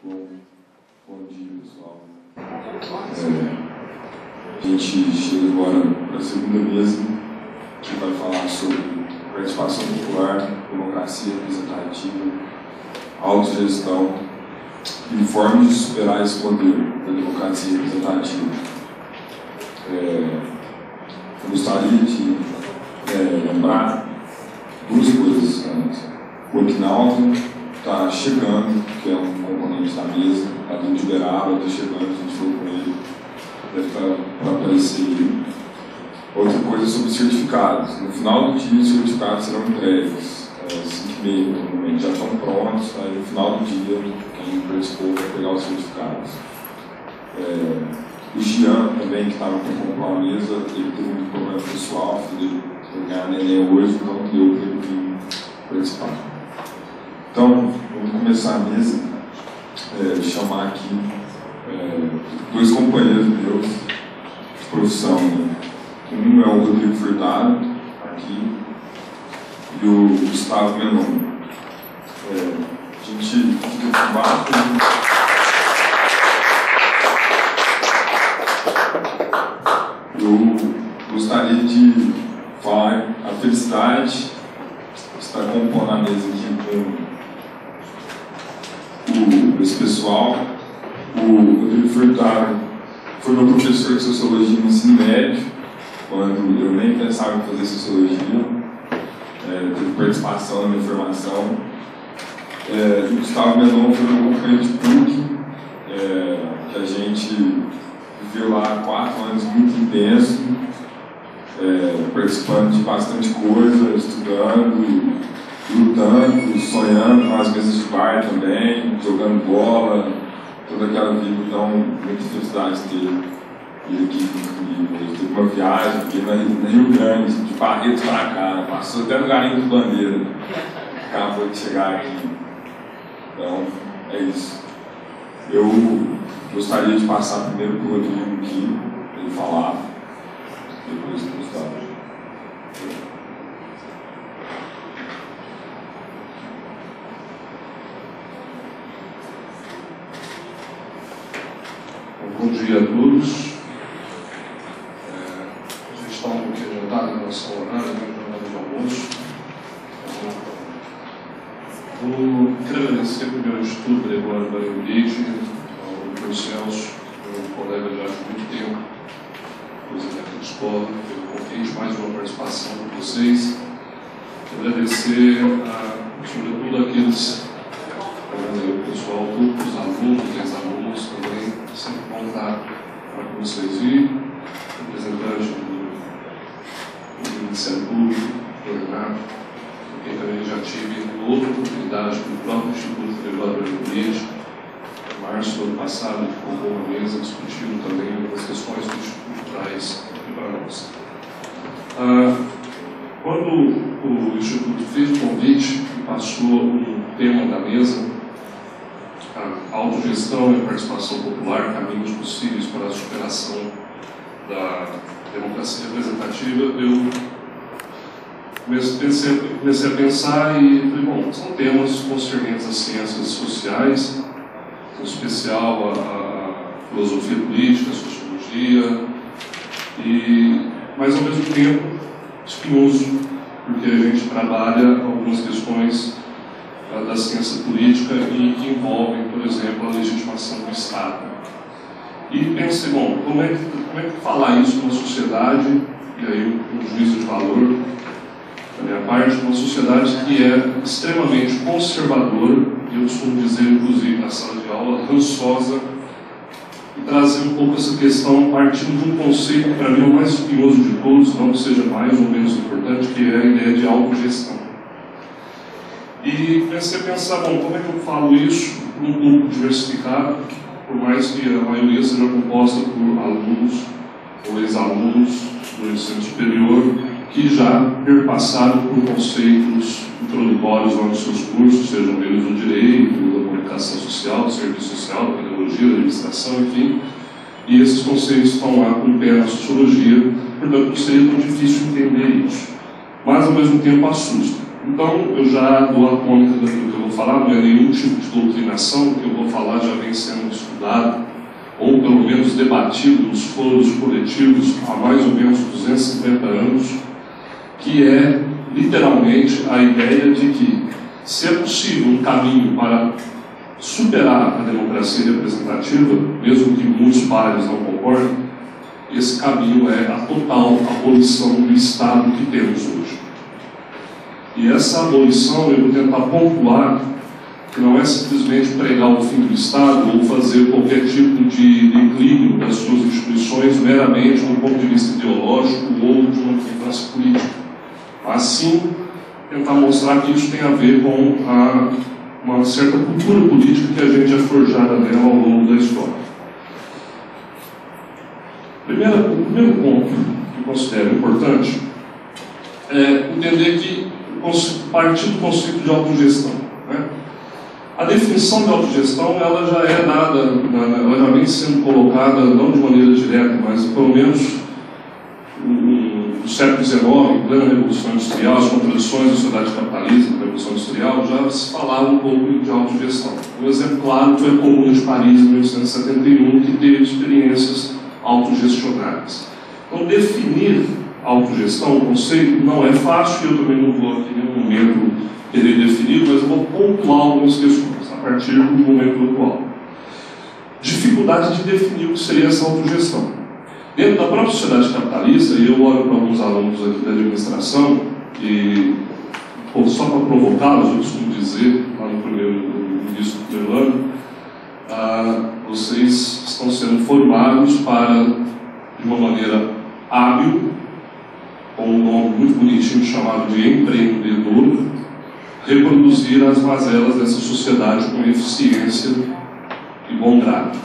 Bom dia, pessoal. A gente chega agora para a segunda mesa, que vai falar sobre participação popular, democracia representativa, autogestão e formas de superar esse modelo da democracia representativa. Eu gostaria de lembrar duas coisas antes. O Equinaldo está chegando, que é um componente da mesa, está vindo de Uberaba, está chegando, a gente falou com ele, deve estar para aparecer aí. Outra coisa sobre certificados. No final do dia, os certificados serão entregues, 5h30, normalmente, já estão prontos, aí no final do dia, quem participou vai pegar os certificados. O Jean também, que estava para comprar uma mesa, ele teve um problema pessoal, ele foi ganhar neném hoje, então deu para ele vir participar. Então, vamos começar a mesa, chamar aqui dois companheiros meus de profissão. Né? Um é o Rodrigo Furtado, aqui, e o Gustavo Menon. A gente fica com baixo. Eu gostaria de falar a felicidade que está compondo a mesa aqui com esse pessoal. O Rodrigo Furtado foi meu professor de Sociologia no ensino médio, quando eu nem pensava em fazer Sociologia. Teve participação na minha formação. O Gustavo Menon foi meu companheiro de PUC, que a gente viveu lá 4 anos muito intenso, participando de bastante coisa, estudando, lutando, sonhando nas mesas de bar também, jogando bola, toda aquela vida. Então, muita felicidade de ter ele aqui comigo. Ele teve uma viagem aqui na Rio Grande, de Barreto para cá, passou até no Garimpo do Bandeira, acabou de chegar aqui. Então, é isso. Eu gostaria de passar primeiro para o Rodrigo aqui, para ele falar, depois para o Gustavo. Bom dia a todos. A gente está um pouquinho adiantado em relação ao horário, na hora de almoço. Quero agradecer primeiro de tudo, Gregório Barangate, ao Dr. Celso, meu colega já há muito tempo, inclusive aqui na escola, pelo convite, mais uma participação com vocês. Agradecer, sobretudo, aqueles, o pessoal, todos os alunos, ex-alunos também, sempre bom estar com vocês. E representante do Ministério Público, do Renato, com quem também já tive outra oportunidade do próprio Instituto Gregório Barangate, março do ano passado, que colocou uma mesa discutindo também as questões que o Instituto traz aqui para nós. Quando o Instituto fez o convite e passou um tema da mesa, a autogestão e a participação popular, caminhos possíveis para a superação da democracia representativa, eu comecei a pensar e falei, bom, são temas concernentes às ciências sociais, em especial a filosofia política, a sociologia, mas ao mesmo tempo espinhoso, porque a gente trabalha algumas questões da ciência política e que envolvem, por exemplo, a legitimação do Estado. E pensei, bom, como é que falar isso numa sociedade, e aí um juízo de valor, da minha parte, uma sociedade que é extremamente conservadora, e eu costumo dizer, inclusive, na sala de aula, rançosa, e trazer um pouco essa questão partindo de um conceito que para mim é o mais espinhoso de todos, não que seja mais ou menos importante, que é a ideia de autogestão. E comecei a pensar, bom, como é que eu falo isso num grupo diversificado, por mais que a maioria seja composta por alunos ou ex-alunos do ensino superior, que já perpassaram por conceitos introdutórios lá nos seus cursos, sejam eles do direito, da comunicação social, do serviço social, da pedagogia, da administração, enfim. E esses conceitos estão lá com o pé na sociologia, portanto não seria tão difícil entender isso. Mas, ao mesmo tempo, assusta. Então, eu já dou a tônica daquilo que eu vou falar não é nenhum tipo de doutrinação, o que eu vou falar já vem sendo estudado, ou pelo menos debatido nos foros coletivos há mais ou menos 250 anos, que é literalmente a ideia de que, se é possível um caminho para superar a democracia representativa, mesmo que muitos pares não concordem, esse caminho é a total abolição do Estado que temos hoje. E essa abolição, eu vou tentar pontuar que não é simplesmente pregar o fim do Estado ou fazer qualquer tipo de declínio das suas instituições meramente do ponto de vista ideológico ou de uma militância política, mas sim tentar mostrar que isso tem a ver com uma certa cultura política que a gente é forjada nela ao longo da história. O primeiro ponto que eu considero importante é entender que partir do conceito de autogestão. Né? A definição de autogestão ela já é dada, ela já vem sendo colocada, não de maneira direta, mas pelo menos no século XIX, em plena Revolução Industrial, as contradições da sociedade capitalista, da Revolução Industrial, já se falava um pouco de autogestão. Um exemplo claro foi a Comuna de Paris, em 1871, que teve experiências autogestionárias. Então, definir autogestão, o conceito, não é fácil, e eu também não vou aqui em nenhum momento querer definir, mas eu vou pontuar algumas questões a partir do momento atual. Dificuldade de definir o que seria essa autogestão. Dentro da própria sociedade capitalista, e eu olho para alguns alunos aqui da administração, e só para provocá-los, eu costumo dizer, lá no início do primeiro ano, vocês estão sendo formados para, de uma maneira hábil, com um nome muito bonitinho chamado de empreendedor, reproduzir as mazelas dessa sociedade com eficiência e bom grado.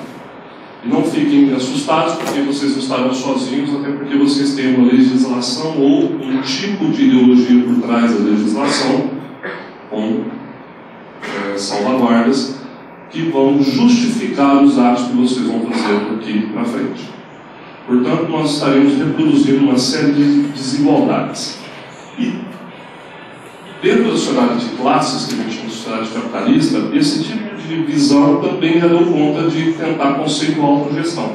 E não fiquem assustados porque vocês não estarão sozinhos, até porque vocês têm uma legislação ou um tipo de ideologia por trás da legislação, com salvaguardas, que vão justificar os atos que vocês vão fazer daqui para frente. Portanto, nós estaremos reproduzindo uma série de desigualdades. E dentro da sociedade de classes, que a gente chama de sociedade capitalista, esse tipo de visão também já deu conta de tentar conceituar a autogestão.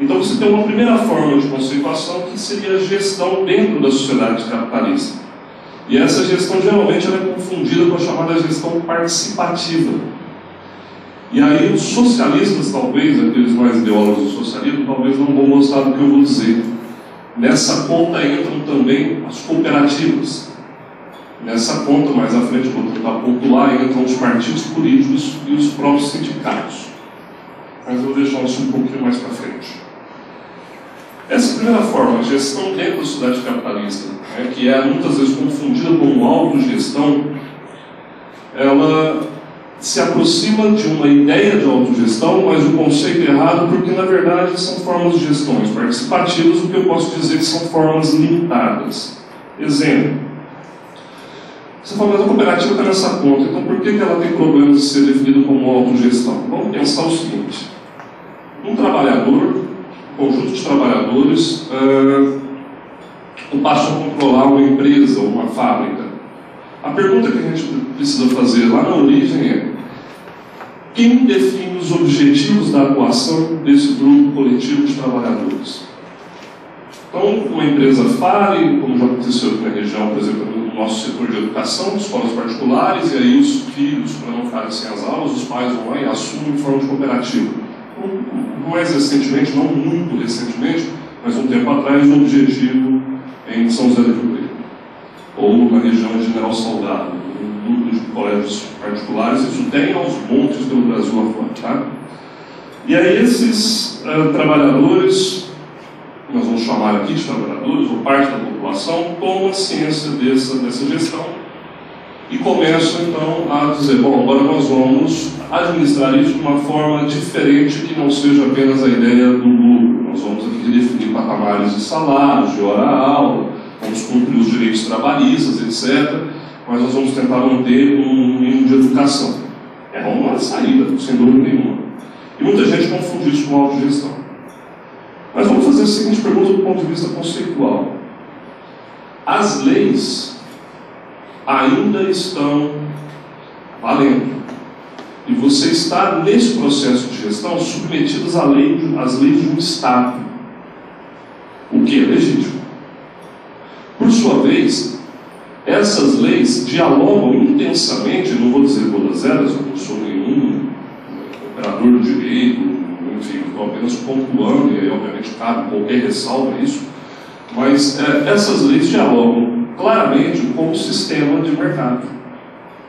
Então você tem uma primeira forma de conceituação que seria a gestão dentro da sociedade capitalista. E essa gestão geralmente ela é confundida com a chamada gestão participativa. E aí os socialistas, talvez, aqueles mais ideólogos do socialismo, talvez não vão gostar do que eu vou dizer. Nessa conta entram também as cooperativas. Nessa conta, mais à frente, vou tentar pontuar, entram os partidos políticos e os próprios sindicatos. Mas eu vou deixar isso um pouquinho mais para frente. Essa primeira forma, a gestão dentro da sociedade capitalista, que é muitas vezes confundida com autogestão, ela se aproxima de uma ideia de autogestão, mas o conceito é errado porque, na verdade, são formas de gestões participativas, o que eu posso dizer que são formas limitadas. Exemplo. Você fala, mas a cooperativa está nessa conta, então por que ela tem problemas de ser definida como autogestão? Vamos pensar o seguinte. Um trabalhador, um conjunto de trabalhadores, passam a controlar uma empresa ou uma fábrica. A pergunta que a gente precisa fazer lá na origem é: quem define os objetivos da atuação desse grupo coletivo de trabalhadores? Então, uma empresa fale, como já aconteceu aqui na região, por exemplo, no nosso setor de educação, escolas particulares, e aí os filhos, para não ficarem sem as aulas, os pais vão lá e assumem em forma de cooperativa. Mais recentemente, não muito recentemente, mas um tempo atrás, o objetivo em São José do Rio Preto, ou na região de General Salgado, um núcleo de colégios particulares. Isso tem aos montes pelo Brasil afora, tá? E aí esses trabalhadores, nós vamos chamar aqui de trabalhadores, ou parte da população, tomam ciência dessa gestão e começam então a dizer: bom, agora nós vamos administrar isso de uma forma diferente, que não seja apenas a ideia do lucro. Nós vamos aqui definir patamares de salários, de hora-aula, vamos cumprir os direitos trabalhistas, etc. Mas nós vamos tentar manter um mínimo de educação. É uma saída, sem dúvida nenhuma. E muita gente confunde isso com autogestão. Mas vamos fazer a seguinte pergunta do ponto de vista conceitual. As leis ainda estão valendo. E você está, nesse processo de gestão, submetido às leis de um Estado, o que é legítimo. Por sua vez, essas leis dialogam intensamente, não vou dizer todas elas, eu não sou nenhum operador do direito, enfim, estou apenas pontuando, e aí obviamente cabe qualquer ressalva a isso, mas essas leis dialogam claramente com o sistema de mercado.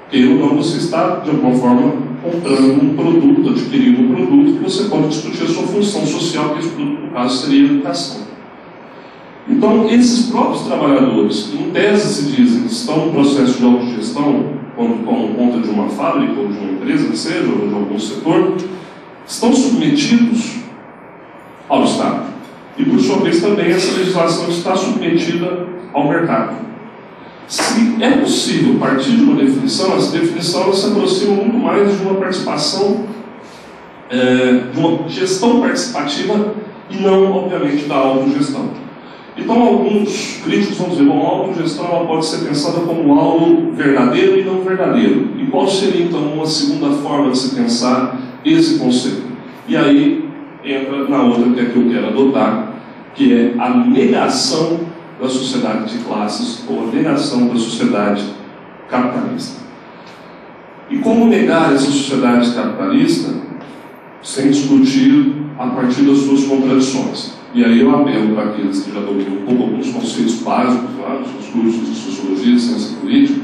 Porque ou não, você está, de alguma forma, comprando um produto, adquirindo um produto, que você pode discutir a sua função social, que esse produto, no caso, seria a educação. Então, esses próprios trabalhadores, que em tese se dizem que estão no processo de autogestão, quando tomam conta de uma fábrica ou de uma empresa, que seja, ou de algum setor, estão submetidos ao Estado. E, por sua vez, também essa legislação está submetida ao mercado. Se é possível partir de uma definição, essa definição ela se aproxima muito mais de uma participação, de uma gestão participativa e não, obviamente, da autogestão. Então, alguns críticos vão dizer, bom, a autogestão ela pode ser pensada como algo verdadeiro e não verdadeiro. E qual seria, então, uma segunda forma de se pensar esse conceito? E aí entra na outra que é que eu quero adotar, que é a negação da sociedade de classes ou a negação da sociedade capitalista. E como negar essa sociedade capitalista sem discutir a partir das suas contradições? E aí eu apelo para aqueles que já dominam um pouco alguns conceitos básicos lá nos seus cursos de sociologia e ciência política,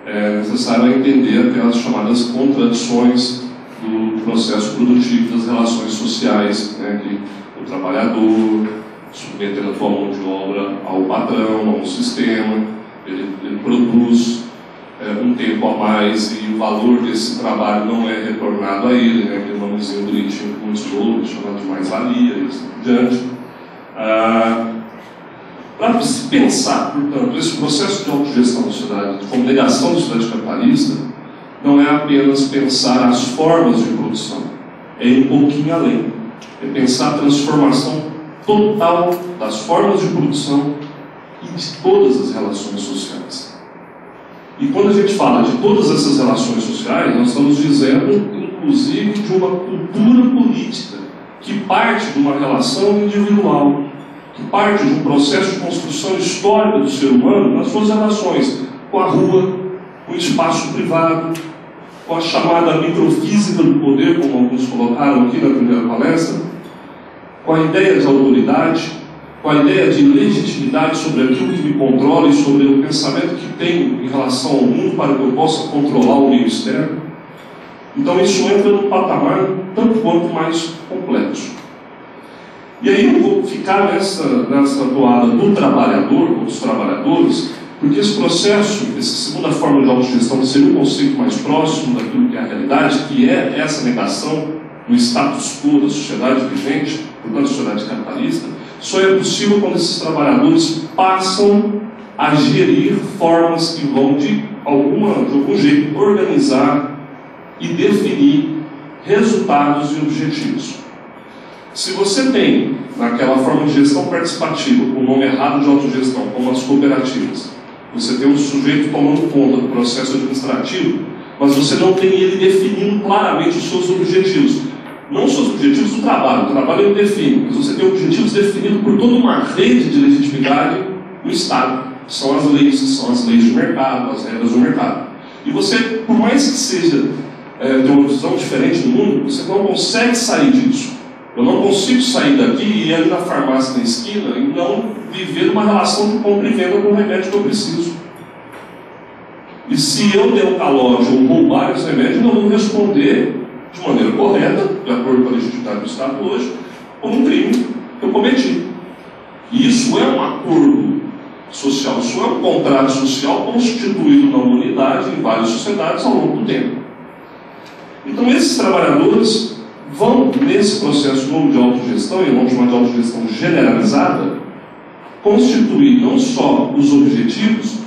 é necessário entender aquelas chamadas contradições do processo produtivo das relações sociais, né, que o trabalhador submetendo a sua mão de obra ao patrão, a um sistema, ele produz um tempo a mais e o valor desse trabalho não é retornado a ele, né, aquele nomezinho bonitinho com muitos louros, chamado de mais-valia e assim por diante. Para se pensar, portanto, esse processo de autogestão da sociedade, como negação da sociedade capitalista, não é apenas pensar as formas de produção, é ir um pouquinho além, é pensar a transformação total das formas de produção e de todas as relações sociais. E quando a gente fala de todas essas relações sociais, nós estamos dizendo, inclusive, de uma cultura política que parte de uma relação individual, que parte de um processo de construção histórica do ser humano nas suas relações com a rua, com o espaço privado, com a chamada microfísica do poder, como alguns colocaram aqui na primeira palestra, com a ideia de autoridade, com a ideia de legitimidade sobre aquilo que me controla e sobre o pensamento que tenho em relação ao mundo para que eu possa controlar o meio externo. Então isso entra num patamar tanto quanto mais complexo. E aí eu vou ficar nessa toada do trabalhador, ou dos trabalhadores, porque esse processo, essa segunda forma de autogestão, seria um conceito mais próximo daquilo que é a realidade, que é essa negação do status quo da sociedade vigente, portanto, a sociedade capitalista, só é possível quando esses trabalhadores passam a gerir formas que vão, de algum jeito, organizar e definir resultados e objetivos. Se você tem, naquela forma de gestão participativa, com o nome errado de autogestão, como as cooperativas, você tem um sujeito tomando conta do processo administrativo, mas você não tem ele definindo claramente os seus objetivos. Não os seus objetivos do trabalho, o trabalho ele define, mas você tem objetivos definidos por toda uma rede de legitimidade no Estado. São as leis de mercado, as regras do mercado. E você, por mais que seja de uma visão diferente do mundo, você não consegue sair disso. Eu não consigo sair daqui e ir ali na farmácia na esquina e não viver uma relação de compra e venda com o remédio que eu preciso. E se eu der um calote ou roubar esse remédio, eu não vou responder de maneira correta, de acordo com a legitimidade do Estado hoje, por um crime que eu cometi. E isso é um acordo social, isso é um contrato social constituído na humanidade, em várias sociedades, ao longo do tempo. Então esses trabalhadores vão, nesse processo novo de autogestão, e vamos chamar de autogestão generalizada, constituir não só os objetivos,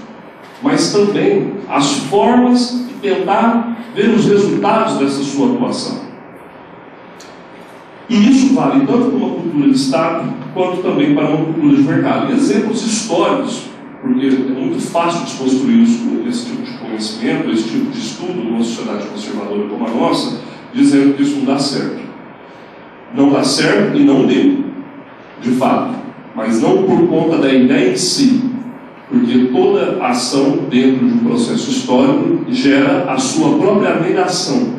mas também as formas e tentar ver os resultados dessa sua atuação. E isso vale tanto para uma cultura de Estado, quanto também para uma cultura de mercado. E exemplos históricos porque é muito fácil desconstruir esse tipo de conhecimento, esse tipo de estudo numa sociedade conservadora como a nossa, dizendo que isso não dá certo. Não dá certo e não deu, de fato, mas não por conta da ideia em si, porque toda ação dentro de um processo histórico gera a sua própria negação.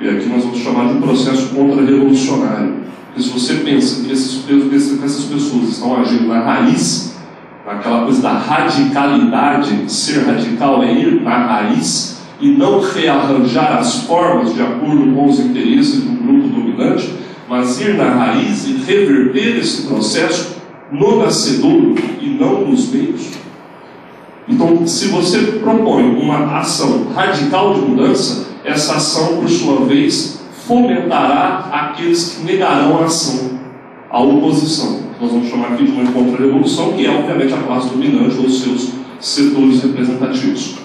E aqui nós vamos chamar de um processo contra-revolucionário. Porque se você pensa que essas pessoas estão agindo na raiz, naquela coisa da radicalidade, ser radical é ir na raiz e não rearranjar as formas de acordo com os interesses de um grupo dominante, mas ir na raiz e reverter esse processo no nascedouro e não nos meios. Então, se você propõe uma ação radical de mudança, essa ação, por sua vez, fomentará aqueles que negarão a ação, a oposição. Nós vamos chamar aqui de uma contra-revolução, que é, obviamente, a classe dominante ou seus setores representativos.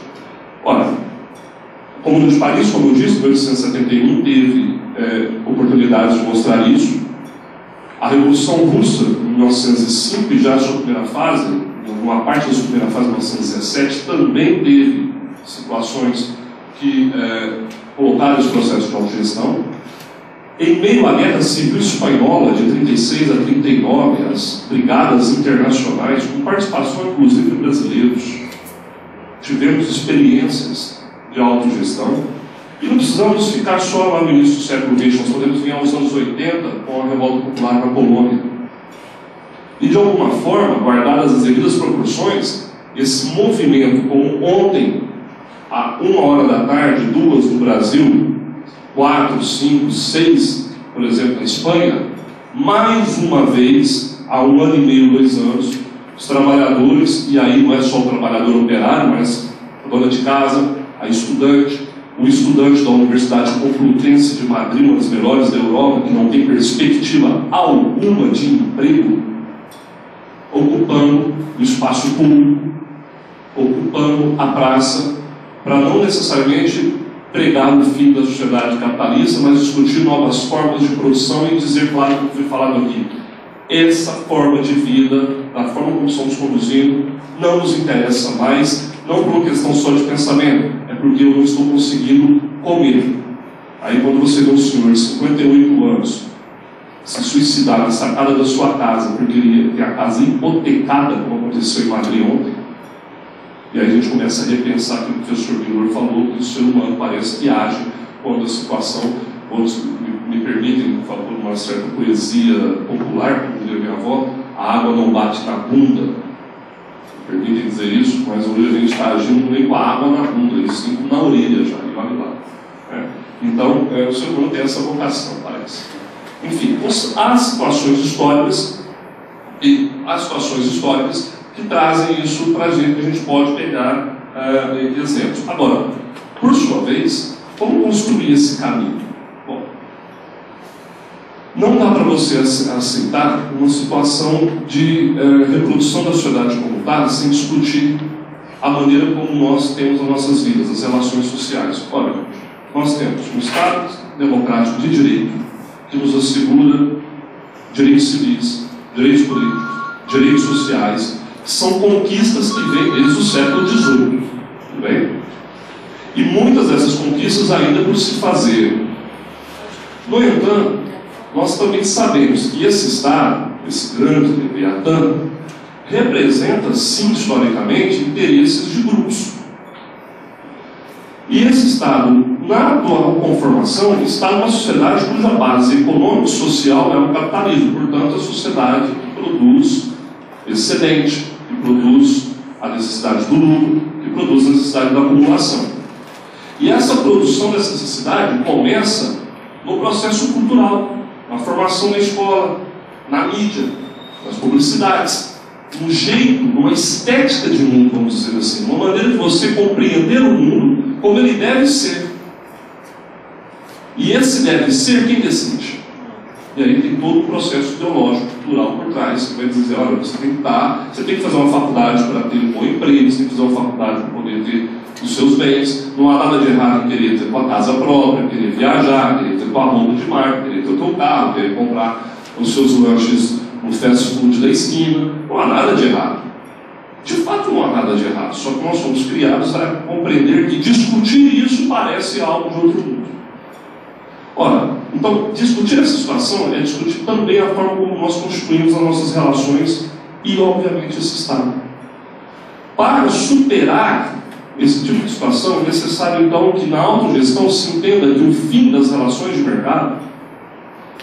Ora, a Comuna de Paris, como eu disse, em 1871 teve oportunidade de mostrar isso. A Revolução Russa, em 1905, e já a sua primeira fase, uma parte da sua primeira fase, em 1917, também teve situações que colocaram esse processo de autogestão. Em meio à Guerra Civil Espanhola, de 36 a 39, as brigadas internacionais, com participação inclusive de brasileiros, tivemos experiências de autogestão. E não precisamos ficar só lá no início do século XX, nós podemos vir aos anos 80 com a Revolta Popular na Polônia. E de alguma forma, guardadas as devidas proporções, esse movimento, como ontem, a 1h da tarde, 2 no Brasil, 4, 5, 6, por exemplo, na Espanha, mais uma vez, há 1 ano e meio, 2 anos, os trabalhadores, e aí não é só o trabalhador operário, mas a dona de casa, a estudante, o estudante da Universidade Complutense de Madrid, uma das melhores da Europa, que não tem perspectiva alguma de emprego, ocupando o espaço público, ocupando a praça, para não necessariamente pregar o fim da sociedade capitalista, mas discutir novas formas de produção e dizer, claro, como foi falado aqui, essa forma de vida, da forma como estamos conduzindo, não nos interessa mais, não por uma questão só de pensamento, é porque eu não estou conseguindo comer. Aí quando você vê um senhor de 58 anos se suicidar na sacada da sua casa, porque ele tem a casa hipotecada, como aconteceu em Madrid ontem, e aí a gente começa a repensar o que o professor Guilherme falou, que o ser humano parece que age quando a situação, outros me permitem, por favor, uma certa poesia popular, como diria minha avó, a água não bate na bunda. Me permitem dizer isso, mas hoje a gente está agindo nem com a água na bunda, e sim na orelha já, e olha lá. Então, o ser humano tem essa vocação, parece. Enfim, há situações históricas que trazem isso para a gente pode pegar exemplos. Agora, por sua vez, como construir esse caminho? Bom, não dá para você aceitar uma situação de reprodução da sociedade comunitária sem discutir a maneira como nós temos as nossas vidas, as relações sociais. Olha, nós temos um Estado democrático de direito, que nos assegura direitos civis, direitos políticos, direitos sociais, que são conquistas que vêm desde o século XVIII. Tudo bem? E muitas dessas conquistas ainda por se fazer. No entanto, nós também sabemos que esse Estado, esse grande Leviatã, representa, sim, historicamente, interesses de grupos. E esse Estado, na atual conformação, está numa sociedade cuja base econômica e social é o capitalismo. Portanto, a sociedade que produz excedente, que produz a necessidade do lucro, que produz a necessidade da acumulação. E essa produção dessa necessidade começa no processo cultural, na formação na escola, na mídia, nas publicidades, no jeito, numa estética de mundo, vamos dizer assim, uma maneira de você compreender o mundo como ele deve ser. E esse deve ser quem decide. E aí tem todo o processo ideológico, cultural por trás, que vai dizer, olha, você tem que fazer uma faculdade para ter um bom emprego, você tem que fazer uma faculdade para poder ter os seus bens, não há nada de errado em querer ter tua casa própria, querer viajar, querer ter tua roupa de marca, querer ter o teu carro, querer comprar os seus lanches no fast food da esquina, não há nada de errado. De fato, não há nada de errado, só que nós somos criados a compreender que discutir isso parece algo de outro mundo. Ora, então, discutir essa situação é discutir também a forma como nós constituímos as nossas relações e, obviamente, esse Estado. Para superar esse tipo de situação, é necessário, então, que na autogestão se entenda que o fim das relações de mercado,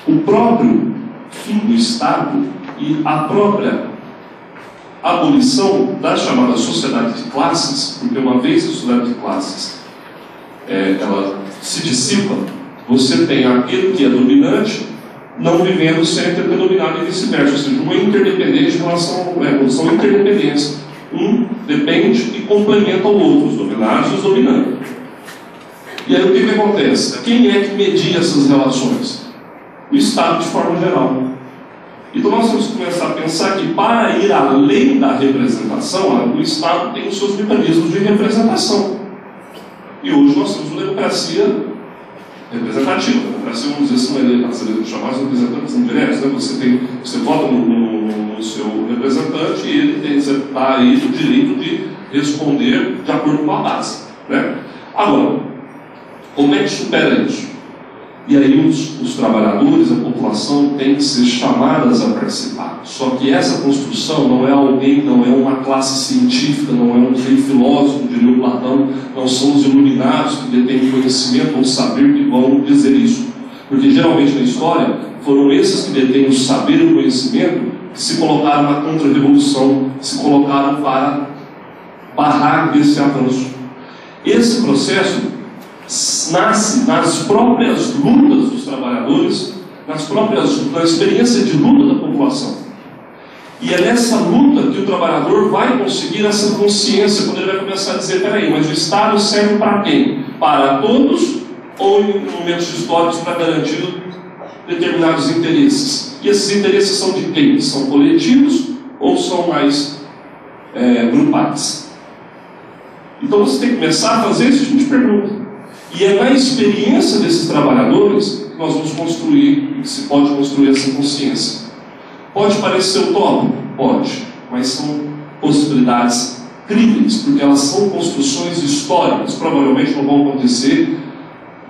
o próprio fim do Estado e a própria abolição da chamada sociedade de classes, porque uma vez a sociedade de classes ela se dissipa, você tem aquele que é dominante não vivendo sem ter dominado e vice-versa, ou seja, uma interdependência em relação são interdependências. Um depende e complementa o outro, os dominados e os dominantes. E aí o que acontece? Quem é que media essas relações? O Estado, de forma geral. Então nós temos que começar a pensar que, para ir além da representação, o Estado tem os seus mecanismos de representação. E hoje nós temos uma democracia representativa. A democracia, vamos dizer assim, chamados representantes indiretos. Né? Você vota no seu representante e ele está aí no direito de responder de acordo com a base. Né? Agora, como é que supera isso? E aí os trabalhadores, a população, têm que ser chamadas a participar. Só que essa construção não é alguém, não é uma classe científica, não é um rei filósofo, diria o Platão, não são os iluminados que detêm conhecimento ou saber que vão dizer isso. Porque geralmente na história foram esses que detêm o saber e o conhecimento que se colocaram na contra-revolução, se colocaram para barrar esse avanço. Esse processo nasce nas próprias lutas dos trabalhadores, na experiência de luta da população. E é nessa luta que o trabalhador vai conseguir essa consciência, quando ele vai começar a dizer: peraí, mas o Estado serve para quem? Para todos, ou em momentos históricos para garantir determinados interesses? E esses interesses são de quem? São coletivos ou são mais grupais? Então você tem que começar a fazer esse tipo de pergunta. E é na experiência desses trabalhadores que nós vamos construir, que se pode construir essa consciência. Pode parecer utópico? Pode, mas são possibilidades críveis, porque elas são construções históricas, provavelmente não vão acontecer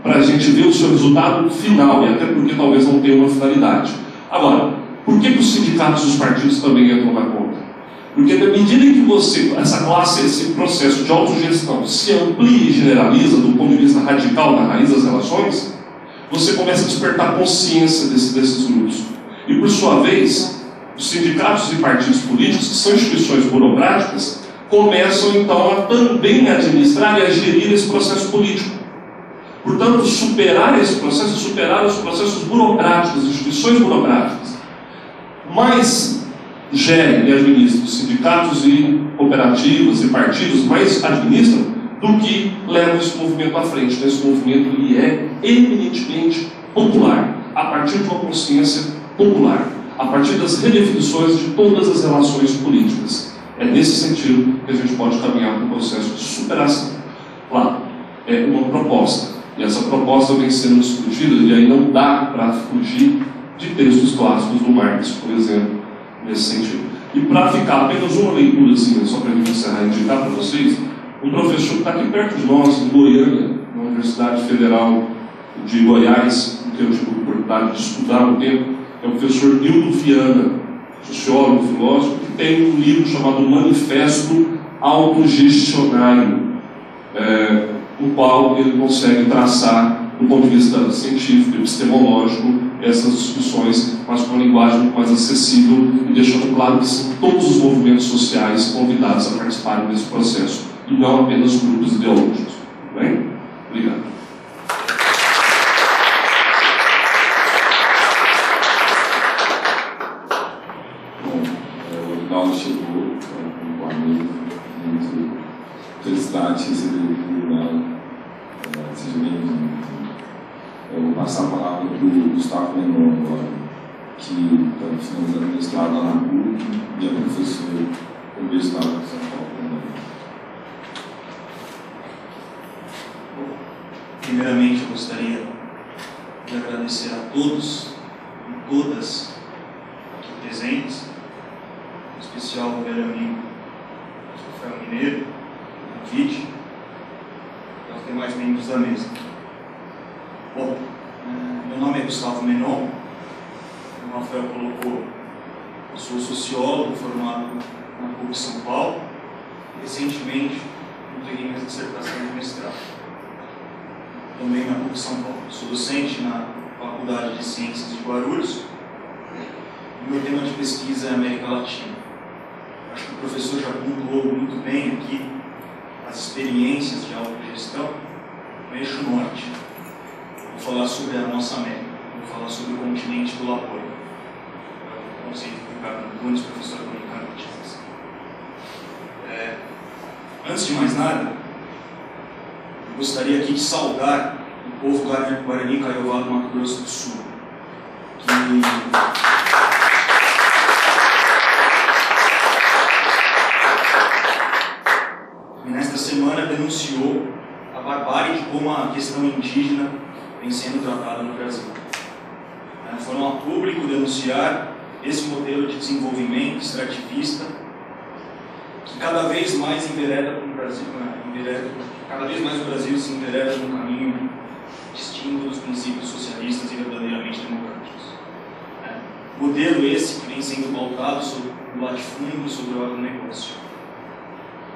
para a gente ver o seu resultado final, e até porque talvez não tenha uma finalidade. Agora, por que os sindicatos e os partidos também entram na conta? Porque na medida em que essa classe, esse processo de autogestão se amplia e generaliza do ponto de vista radical na raiz das relações, você começa a despertar consciência desses grupos. E por sua vez, os sindicatos e partidos políticos, que são instituições burocráticas, começam então a também administrar e a gerir esse processo político. Portanto, superar esse processo, superar os processos burocráticos, instituições burocráticas, mais gerem e administram sindicatos e cooperativas e partidos, mais administram do que levam esse movimento à frente. Esse movimento ele é eminentemente popular, a partir de uma consciência popular, a partir das redefinições de todas as relações políticas. É nesse sentido que a gente pode caminhar para um processo de superação. Claro, é uma proposta, e essa proposta vem sendo discutida, e aí não dá para fugir de textos clássicos do Marx, por exemplo, nesse sentido. E para ficar apenas uma leitura, assim, só para a gente encerrar e indicar para vocês, um professor que está aqui perto de nós, em Goiânia, na Universidade Federal de Goiás, que eu tive a oportunidade de estudar um tempo, é o professor Nildo Viana, sociólogo, filósofo, que tem um livro chamado Manifesto Autogestionário, no qual ele consegue traçar, do ponto de vista científico e epistemológico, essas discussões, mas com uma linguagem muito mais acessível e deixando claro que são todos os movimentos sociais convidados a participarem desse processo e não apenas grupos ideológicos. Tudo bem? Obrigado. Bom, o Rinaldo chegou com um amigo, muito felicidade de receber o Rinaldo. Seja bem-vindo. Eu vou passar a palavra para o Gustavo Menon agora, que está finalizando o mestrado lá na PUC e é professor universitário de São Paulo também. Primeiramente, eu gostaria de agradecer a todos e todas aqui presentes, em especial ao velho amigo Mineiro, o convite, e aos demais membros da mesa. Bom, meu nome é Gustavo Menon, como o Rafael colocou, eu sou sociólogo formado na PUC São Paulo. Recentemente, entreguei minha dissertação de mestrado, também na PUC São Paulo. Sou docente na Faculdade de Ciências de Guarulhos e meu tema de pesquisa é América Latina. Acho que o professor já pontuou muito bem aqui as experiências de autogestão no eixo norte. Vou falar sobre a nossa América, vou falar sobre o continente do apoio. O conceito do Ricardo Antunes, professor americano de ciência. Antes de mais nada, eu gostaria aqui de saudar o povo Guarani Kaiowá do Mato Grosso do Sul, que nesta semana denunciou a barbárie de como a questão indígena vem sendo tratada no Brasil. Foram a público denunciar esse modelo de desenvolvimento extrativista que cada vez mais envereda para o Brasil, cada vez mais o Brasil se envereda num caminho distinto dos princípios socialistas e verdadeiramente democráticos. Modelo esse que vem sendo pautado sobre o latifúndio e sobre o agronegócio,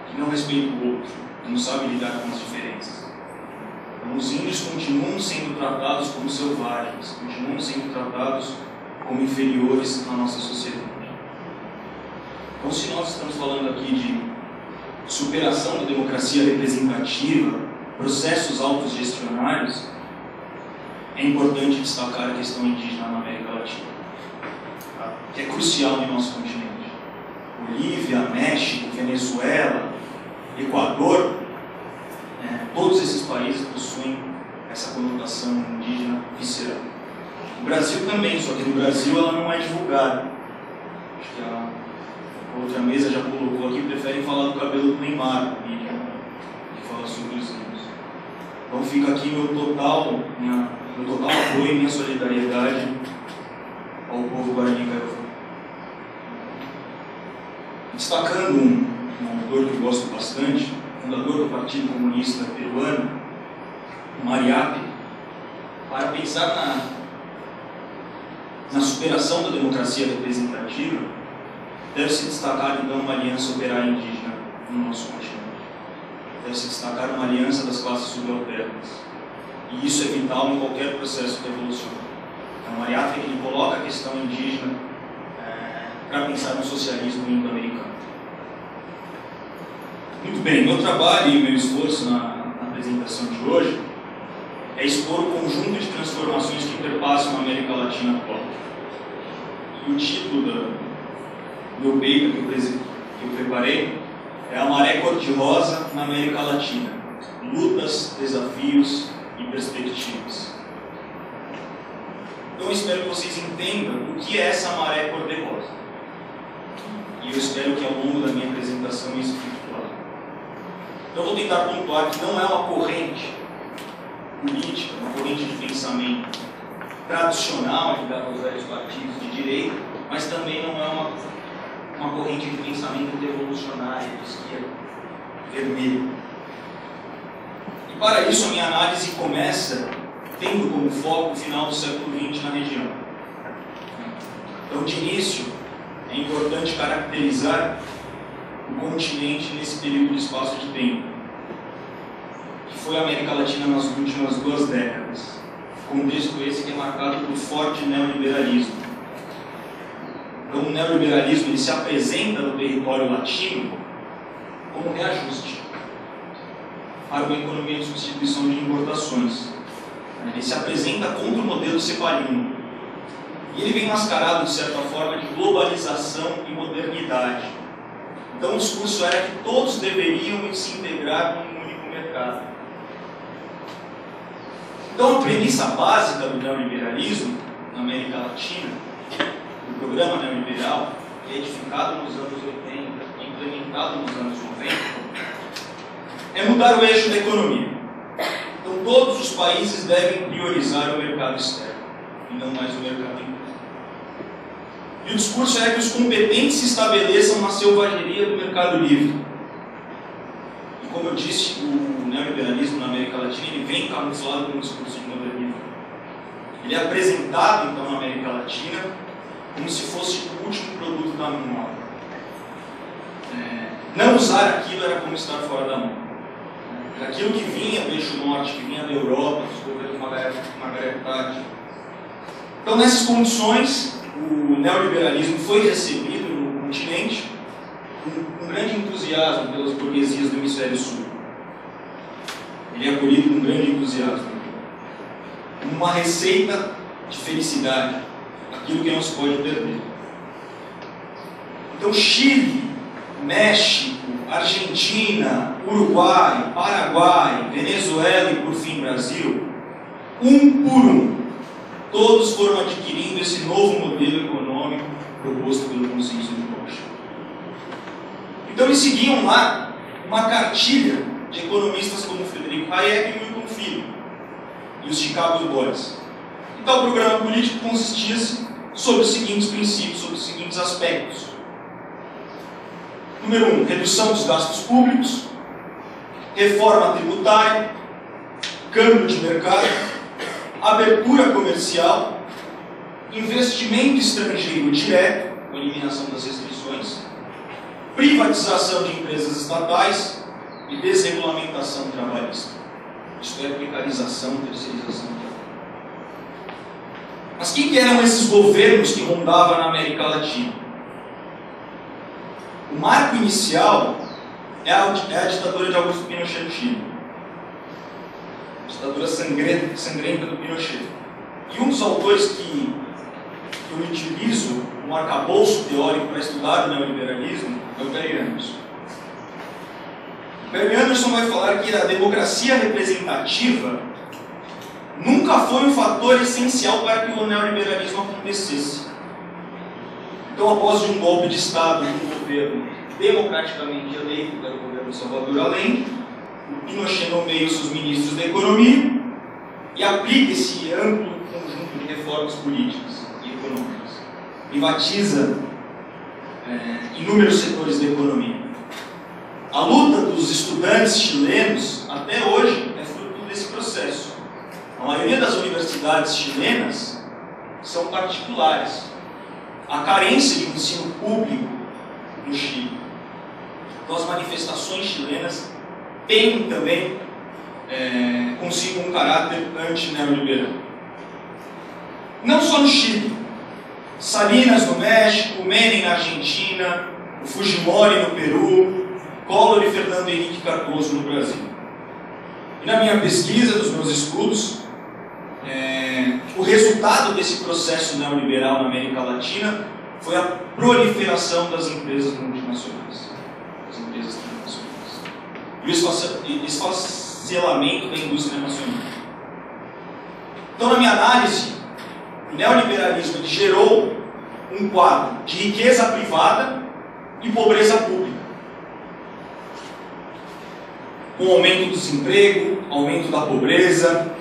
que não respeita o outro, que não sabe lidar com as diferenças. Então, os índios continuam sendo tratados como selvagens, continuam sendo tratados como inferiores à nossa sociedade. Então, se nós estamos falando aqui de superação da democracia representativa, processos autogestionários, é importante destacar a questão indígena na América Latina, que é crucial no nosso continente. Bolívia, México, Venezuela, Equador, todos esses países possuem essa conotação indígena visceral. O Brasil também, só que no Brasil ela não é divulgada. Acho que a outra mesa já colocou aqui, preferem falar do cabelo do Neymar, que fala sobre os índios. Então fica aqui meu total apoio e minha solidariedade ao povo Guarani Kaiowá. Destacando um autor que eu gosto bastante, fundador do Partido Comunista Peruano, Mariátegui, para pensar na superação da democracia representativa, deve-se destacar então uma aliança operária indígena no nosso continente. Deve-se destacar uma aliança das classes subalternas. E isso é vital em qualquer processo revolucionário. Então, Mariátegui coloca a questão indígena para pensar no socialismo indo-americano. Muito bem, meu trabalho e meu esforço na apresentação de hoje é expor o conjunto de transformações que perpassam a América Latina atual. E o título do meu paper que eu preparei é A Maré Cor-de-Rosa na América Latina: Lutas, Desafios e Perspectivas. Então eu espero que vocês entendam o que é essa maré cor-de-rosa. E eu espero que ao longo da minha apresentação isso fique claro. Então eu vou tentar pontuar que não é uma corrente política, uma corrente de pensamento tradicional ligada aos velhos partidos de direita, mas também não é uma corrente de pensamento revolucionária, de esquerda, vermelha. E para isso a minha análise começa tendo como foco o final do século XX na região. Então, de início, é importante caracterizar o continente nesse período de espaço de tempo, que foi a América Latina nas últimas 2 décadas. Contexto esse que é marcado por forte neoliberalismo. Então, o neoliberalismo ele se apresenta no território latino como reajuste para uma economia de substituição de importações. Ele se apresenta contra o modelo ceparino. E ele vem mascarado, de certa forma, de globalização e modernidade. Então o discurso era que todos deveriam se integrar num único mercado. Então a premissa básica do neoliberalismo na América Latina, do programa neoliberal, que é edificado nos anos 80 e implementado nos anos 90, é mudar o eixo da economia. Então todos os países devem priorizar o mercado externo e não mais o mercado interno. E o discurso é que os competentes se estabeleçam na selvageria do mercado livre. como eu disse, o neoliberalismo na América Latina ele vem camuflado com um discurso de modernismo. Ele é apresentado, então, na América Latina como se fosse o último produto da moda. Não usar aquilo era como estar fora da mão. Aquilo que vinha do eixo norte, que vinha da Europa, dos governos Margaret Thatcher. Então, nessas condições, o neoliberalismo foi recebido no continente com um grande entusiasmo pelas burguesias do hemisfério sul. Ele é acolhido com um grande entusiasmo. Uma receita de felicidade, aquilo que não se pode perder. Então, Chile, México, Argentina, Uruguai, Paraguai, Venezuela e, por fim, Brasil, um por um, todos foram adquirindo esse novo modelo econômico proposto pelo consenso de Washington. Então, eles seguiam lá uma cartilha de economistas como Frederico Hayek e Milton Friedman e os Chicago Boys. Então, o programa político consistia sobre os seguintes princípios, sobre os seguintes aspectos. Número 1, redução dos gastos públicos, reforma tributária, câmbio de mercado, abertura comercial, investimento estrangeiro direto, com eliminação das restrições, privatização de empresas estatais e desregulamentação trabalhista. Isto é, precarização, terceirização do trabalho. Mas quem eram esses governos que rondavam na América Latina? O marco inicial é a ditadura de Augusto Pinochet no Chile. A ditadura sangrenta do Pinochet. E um dos autores que eu utilizo um arcabouço teórico para estudar o neoliberalismo é o Perry Anderson. O Perry Anderson vai falar que a democracia representativa nunca foi um fator essencial para que o neoliberalismo acontecesse. Então, após um golpe de Estado de um governo democraticamente eleito, que era o governo de Salvador Allende, o Pinochet nomeia os seus ministros da economia e aplica esse amplo conjunto de reformas políticas e econômicas. Privatiza inúmeros setores da economia. A luta dos estudantes chilenos, até hoje, é fruto desse processo. A maioria das universidades chilenas são particulares. A carência de um ensino público no Chile. Então, as manifestações chilenas têm também consigo um caráter anti-neoliberal. Não só no Chile. Salinas no México, Menem na Argentina, o Fujimori no Peru, Collor e Fernando Henrique Cardoso no Brasil. E na minha pesquisa, nos meus estudos, o resultado desse processo neoliberal na América Latina foi a proliferação das empresas multinacionais, das empresas transnacionais, e o esfacelamento da indústria nacional. Então, na minha análise, o neoliberalismo gerou um quadro de riqueza privada e pobreza pública, com aumento do desemprego, aumento da pobreza,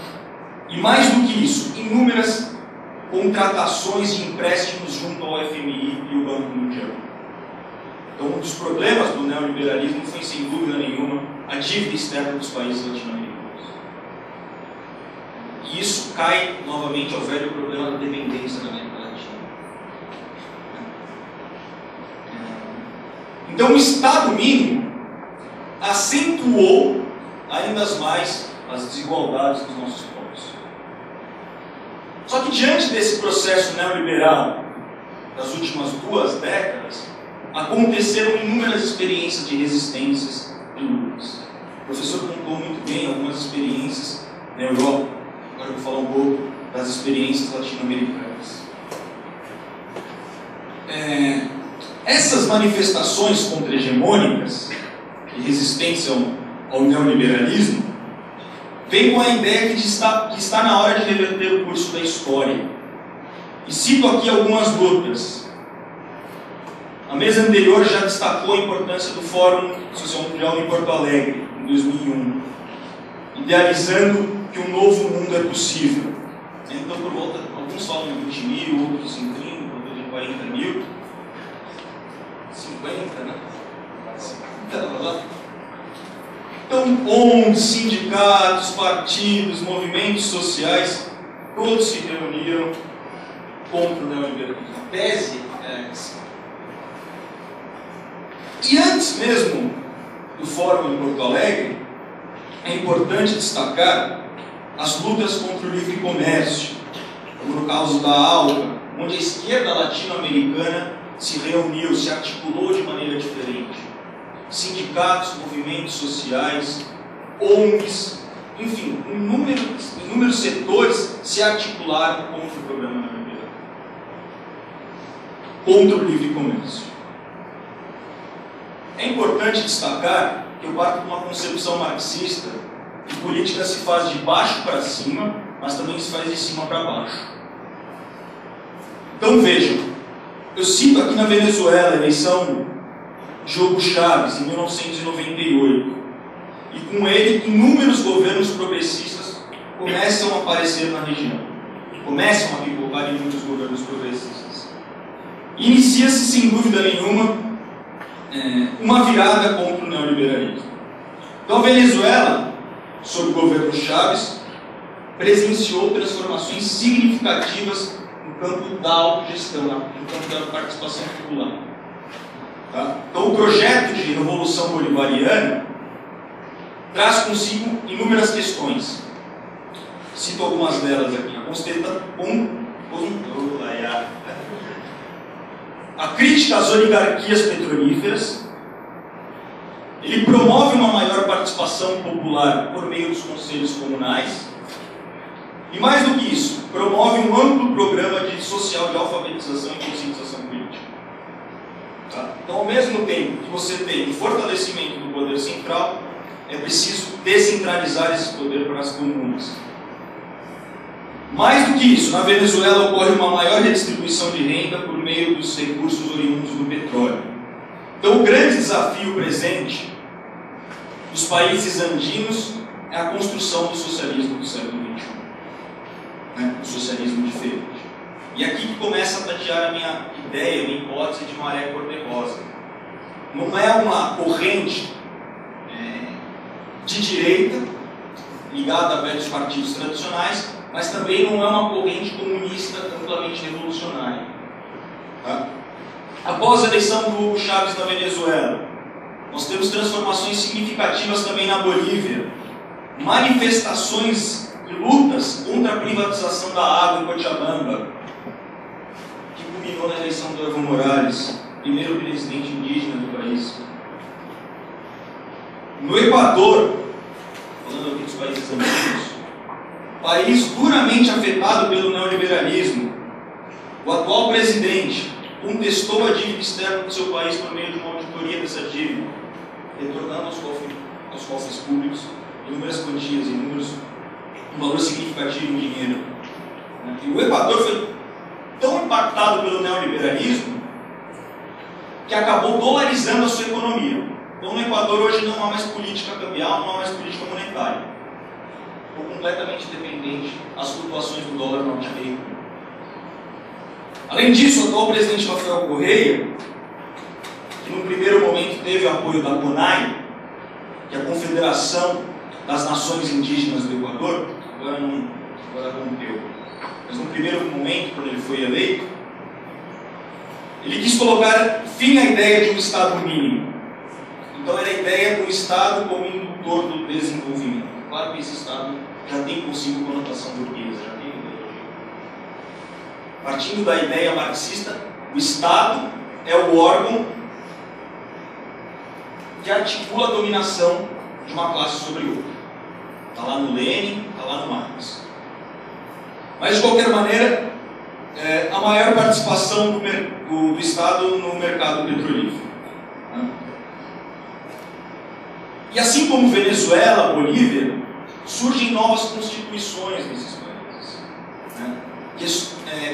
e mais do que isso, inúmeras contratações de empréstimos junto ao FMI e o Banco Mundial. Então, um dos problemas do neoliberalismo foi, sem dúvida nenhuma, a dívida externa dos países latino-americanos. E isso cai novamente ao velho problema da dependência na América Latina. Então, o Estado mínimo acentuou ainda mais as desigualdades dos nossos povos. Só que diante desse processo neoliberal das últimas 2 décadas, aconteceram inúmeras experiências de resistências e lutas. O professor contou muito bem algumas experiências na Europa. Agora eu vou falar um pouco das experiências latino-americanas. Essas manifestações contra-hegemônicas de resistência ao neoliberalismo vem com a ideia que está na hora de reverter o curso da história. E cito aqui algumas lutas. A mesa anterior já destacou a importância do Fórum Social Mundial em Porto Alegre, em 2001, idealizando que um novo mundo é possível. Então, por volta, alguns falam em 20 mil, outros em 30, outros em 40 mil. 50, né? 50, Então, ONGs, sindicatos, partidos, movimentos sociais, todos se reuniram contra o neoliberalismo. A tese é essa. E antes mesmo do Fórum de Porto Alegre, é importante destacar as lutas contra o livre comércio, como no caso da ALCA, onde a esquerda latino-americana se reuniu, se articulou de maneira diferente. Sindicatos, movimentos sociais, ONGs, enfim, inúmeros setores se articularam contra o programa neoliberal, contra o livre comércio. É importante destacar que eu parto de uma concepção marxista que política se faz de baixo para cima, mas também se faz de cima para baixo. Então vejam, eu cito aqui na Venezuela a eleição de Hugo Chávez, em 1998, e com ele inúmeros governos progressistas começam a aparecer na região, começam a pipocar inúmeros governos progressistas. Inicia-se, sem dúvida nenhuma, uma virada contra o neoliberalismo. Então a Venezuela, sob o governo Chávez, presenciou transformações significativas no campo da autogestão, no campo da participação popular. Tá? Então o projeto de revolução bolivariana traz consigo inúmeras questões. Cito algumas delas aqui. A crítica às oligarquias petrolíferas. Ele promove uma maior participação popular por meio dos conselhos comunais. E mais do que isso, promove um amplo programa social de alfabetização e conscientização política. Tá? Então, ao mesmo tempo que você tem o fortalecimento do poder central, é preciso descentralizar esse poder para as comunas. Mais do que isso, na Venezuela ocorre uma maior redistribuição de renda por meio dos recursos oriundos do petróleo. Então, o grande desafio presente dos países andinos é a construção do socialismo do século XXI. O socialismo diferente. E aqui que começa a tatear a minha ideia, a minha hipótese de maré cor-de-rosa. Não é uma corrente de direita, ligada a velhos partidos tradicionais, mas também não é uma corrente comunista amplamente revolucionária. Tá? Após a eleição do Hugo Chávez na Venezuela, nós temos transformações significativas também na Bolívia, manifestações e lutas contra a privatização da água em Cochabamba, que culminou na eleição do Evo Morales, primeiro presidente indígena do país. No Equador, falando aqui dos países antigos, país duramente afetado pelo neoliberalismo, o atual presidente contestou a dívida externa do seu país por meio de uma auditoria dessa dívida, retornando aos cofres públicos inúmeras quantias, um valor significativo em dinheiro. E o Equador foi tão impactado pelo neoliberalismo que acabou dolarizando a sua economia. Então, no Equador hoje não há mais política cambial, não há mais política monetária. Ficou completamente dependente das flutuações do dólar norte-americano. Além disso, o atual presidente Rafael Correia, que no primeiro momento teve o apoio da CONAI, que é a Confederação das Nações Indígenas do Equador, agora rompeu, mas no primeiro momento, quando ele foi eleito, ele quis colocar fim à ideia de um Estado mínimo. Então era a ideia do Estado como indutor do desenvolvimento. Claro que esse Estado já tem consigo conotação burguesa, já tem ideologia. Partindo da ideia marxista, o Estado é o órgão que articula a dominação de uma classe sobre outra. Está lá no Lenin, está lá no Marx. Mas, de qualquer maneira, a maior participação do Estado no mercado petrolífero. E assim como Venezuela, Bolívia, surgem novas constituições nesses países.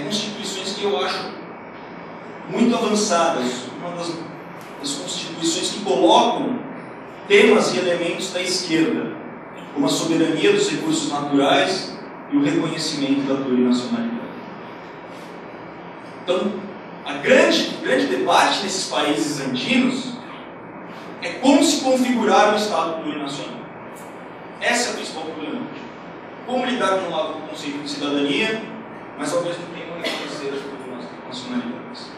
Constituições que eu acho muito avançadas. Uma das constituições que colocam temas e elementos da esquerda, como a soberania dos recursos naturais e o reconhecimento da plurinacionalidade. Então, o grande debate nesses países andinos é como se configurar um Estado plurinacional. Essa é a principal problemática. Como lidar, de um lado, com o conceito de cidadania, mas ao mesmo tempo reconhecer as nacionalidades.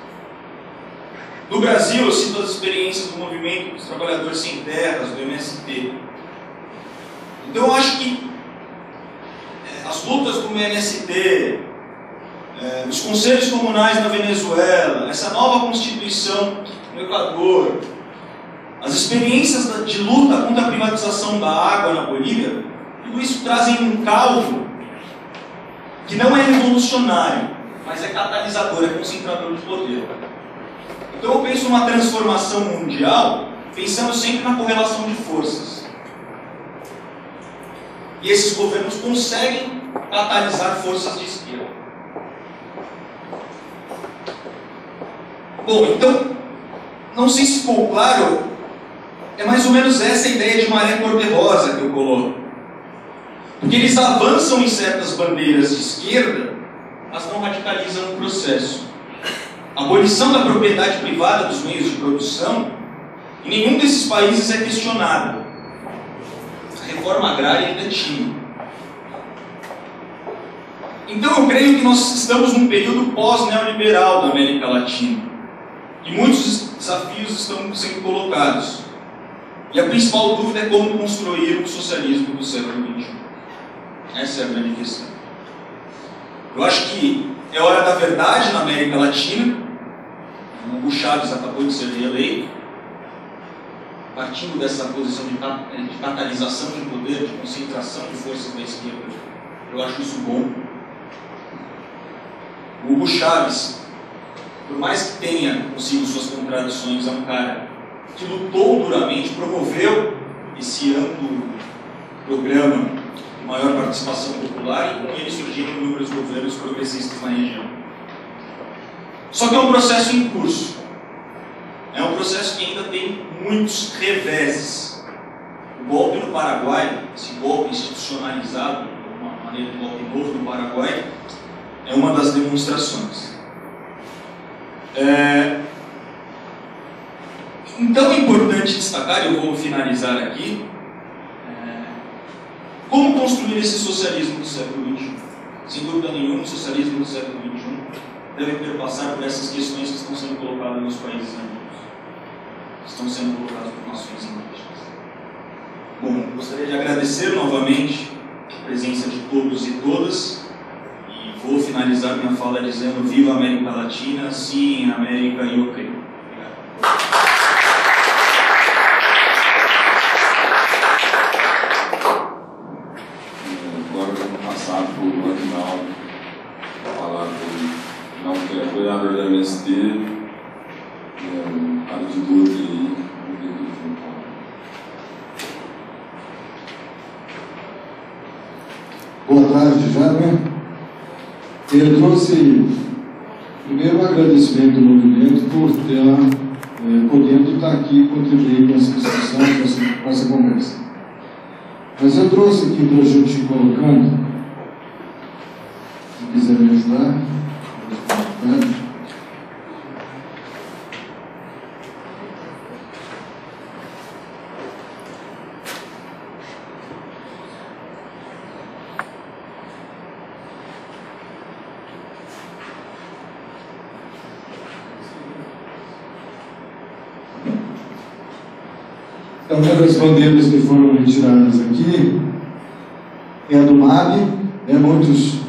No Brasil, eu cito as experiências do movimento dos trabalhadores sem terras, do MST. Então, eu acho que as lutas do MST, os conselhos comunais na Venezuela, essa nova constituição no Equador, as experiências de luta contra a privatização da água na Bolívia, tudo isso trazem um caldo que não é revolucionário, mas é catalisador, é concentrador de poder. Então eu penso numa transformação mundial, pensando sempre na correlação de forças. E esses governos conseguem catalisar forças de esquerda. Bom, então, não sei se ficou claro, é mais ou menos essa a ideia de maré cor-de-rosa que eu coloco. Porque eles avançam em certas bandeiras de esquerda, mas não radicalizam o processo. A abolição da propriedade privada dos meios de produção, em nenhum desses países é questionada. A reforma agrária ainda tinha. Então eu creio que nós estamos num período pós-neoliberal da América Latina. E muitos desafios estão sendo colocados. E a principal dúvida é como construir o socialismo do século XXI. Essa é a grande questão. Eu acho que é hora da verdade na América Latina. O Hugo Chávez acabou de ser reeleito. Partindo dessa posição de catalisação de poder, de concentração de forças da esquerda, eu acho isso bom. O Hugo Chávez, por mais que tenha consigo suas contradições, é um cara que lutou duramente, promoveu esse amplo programa de maior participação popular e com ele surgiram inúmeros governos progressistas na região. Só que é um processo em curso. É um processo que ainda tem muitos reveses. O golpe no Paraguai, esse golpe institucionalizado, uma maneira de golpe novo no Paraguai, é uma das demonstrações. Então é importante destacar, eu vou finalizar aqui, como construir esse socialismo do século XXI. Sem dúvida nenhuma, o socialismo do século XXI deve perpassar por essas questões que estão sendo colocadas nos países amigos, que estão sendo colocadas por nações indígenas. Bom, gostaria de agradecer novamente a presença de todos e todas, e vou finalizar minha fala dizendo: viva a América Latina, sim, América e eu creio. Agora vamos passar para o Aguinaldo, falar do Aguinaldo, que é apoiador da MST, área de luta aí, Boa tarde já, né? Eu trouxe primeiro um agradecimento ao movimento por ter podendo estar aqui e contribuir com essa discussão, com essa conversa. Mas eu trouxe aqui para a gente ir colocando, se quiser me ajudar, Então, uma das bandeiras que foram retiradas aqui é a do MAB, muitos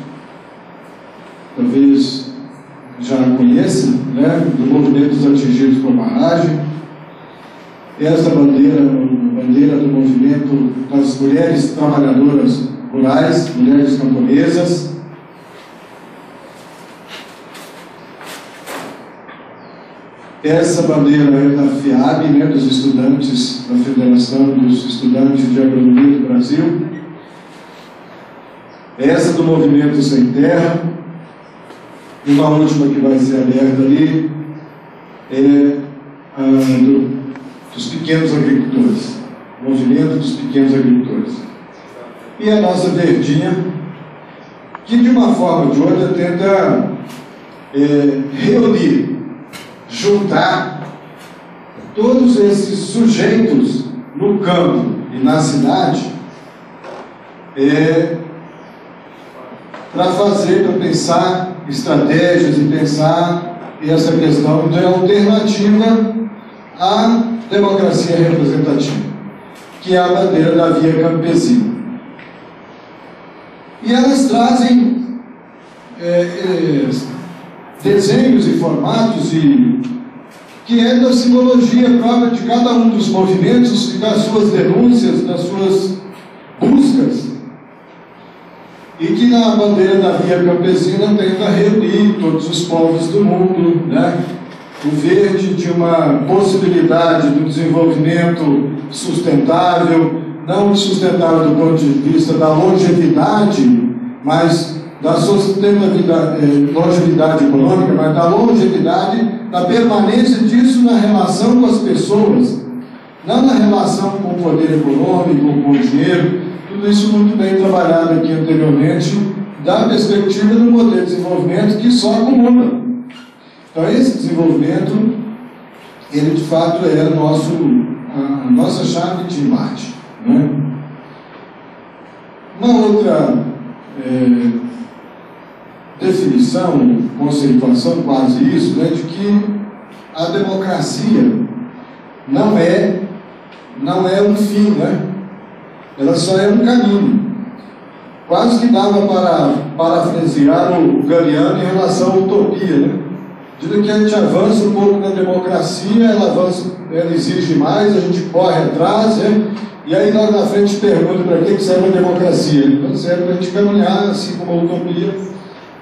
talvez já conheçam, do movimento dos atingidos por barragem. Essa bandeira do movimento das mulheres trabalhadoras rurais, mulheres camponesas. Essa bandeira é da FIAB, dos estudantes, da Federação dos Estudantes de Agronomia do Brasil. Essa do Movimento Sem Terra. E uma última que vai ser aberta ali é dos pequenos agricultores. Movimento dos pequenos agricultores. E a nossa verdinha, que de uma forma ou de outra tenta reunir, juntar todos esses sujeitos no campo e na cidade para fazer, para pensar estratégias e pensar essa questão de alternativa à democracia representativa, que é a bandeira da Via Campesina. E elas trazem desenhos e formatos que é da simbologia própria de cada um dos movimentos e das suas denúncias, das suas buscas, e que na bandeira da Via Campesina tenta reunir todos os povos do mundo, né? O verde de uma possibilidade do desenvolvimento sustentável, não sustentável do ponto de vista da longevidade, mas da sustentabilidade, longevidade econômica, mas da longevidade, da permanência disso na relação com as pessoas, não na relação com o poder econômico, com o dinheiro. Tudo isso muito bem trabalhado aqui anteriormente, da perspectiva do modelo de desenvolvimento que só acumula. Então esse desenvolvimento, ele de fato é a nossa chave de embate, né? Uma outra definição, conceituação, quase isso, né, de que a democracia não é um fim, né? Ela só é um caminho. Quase que dava para parafrasear o Galeano em relação à utopia, né? Diz que a gente avança um pouco na democracia, ela exige mais, a gente corre atrás, né? E aí lá na frente pergunta para que serve a democracia. Então serve para a gente caminhar assim como a utopia.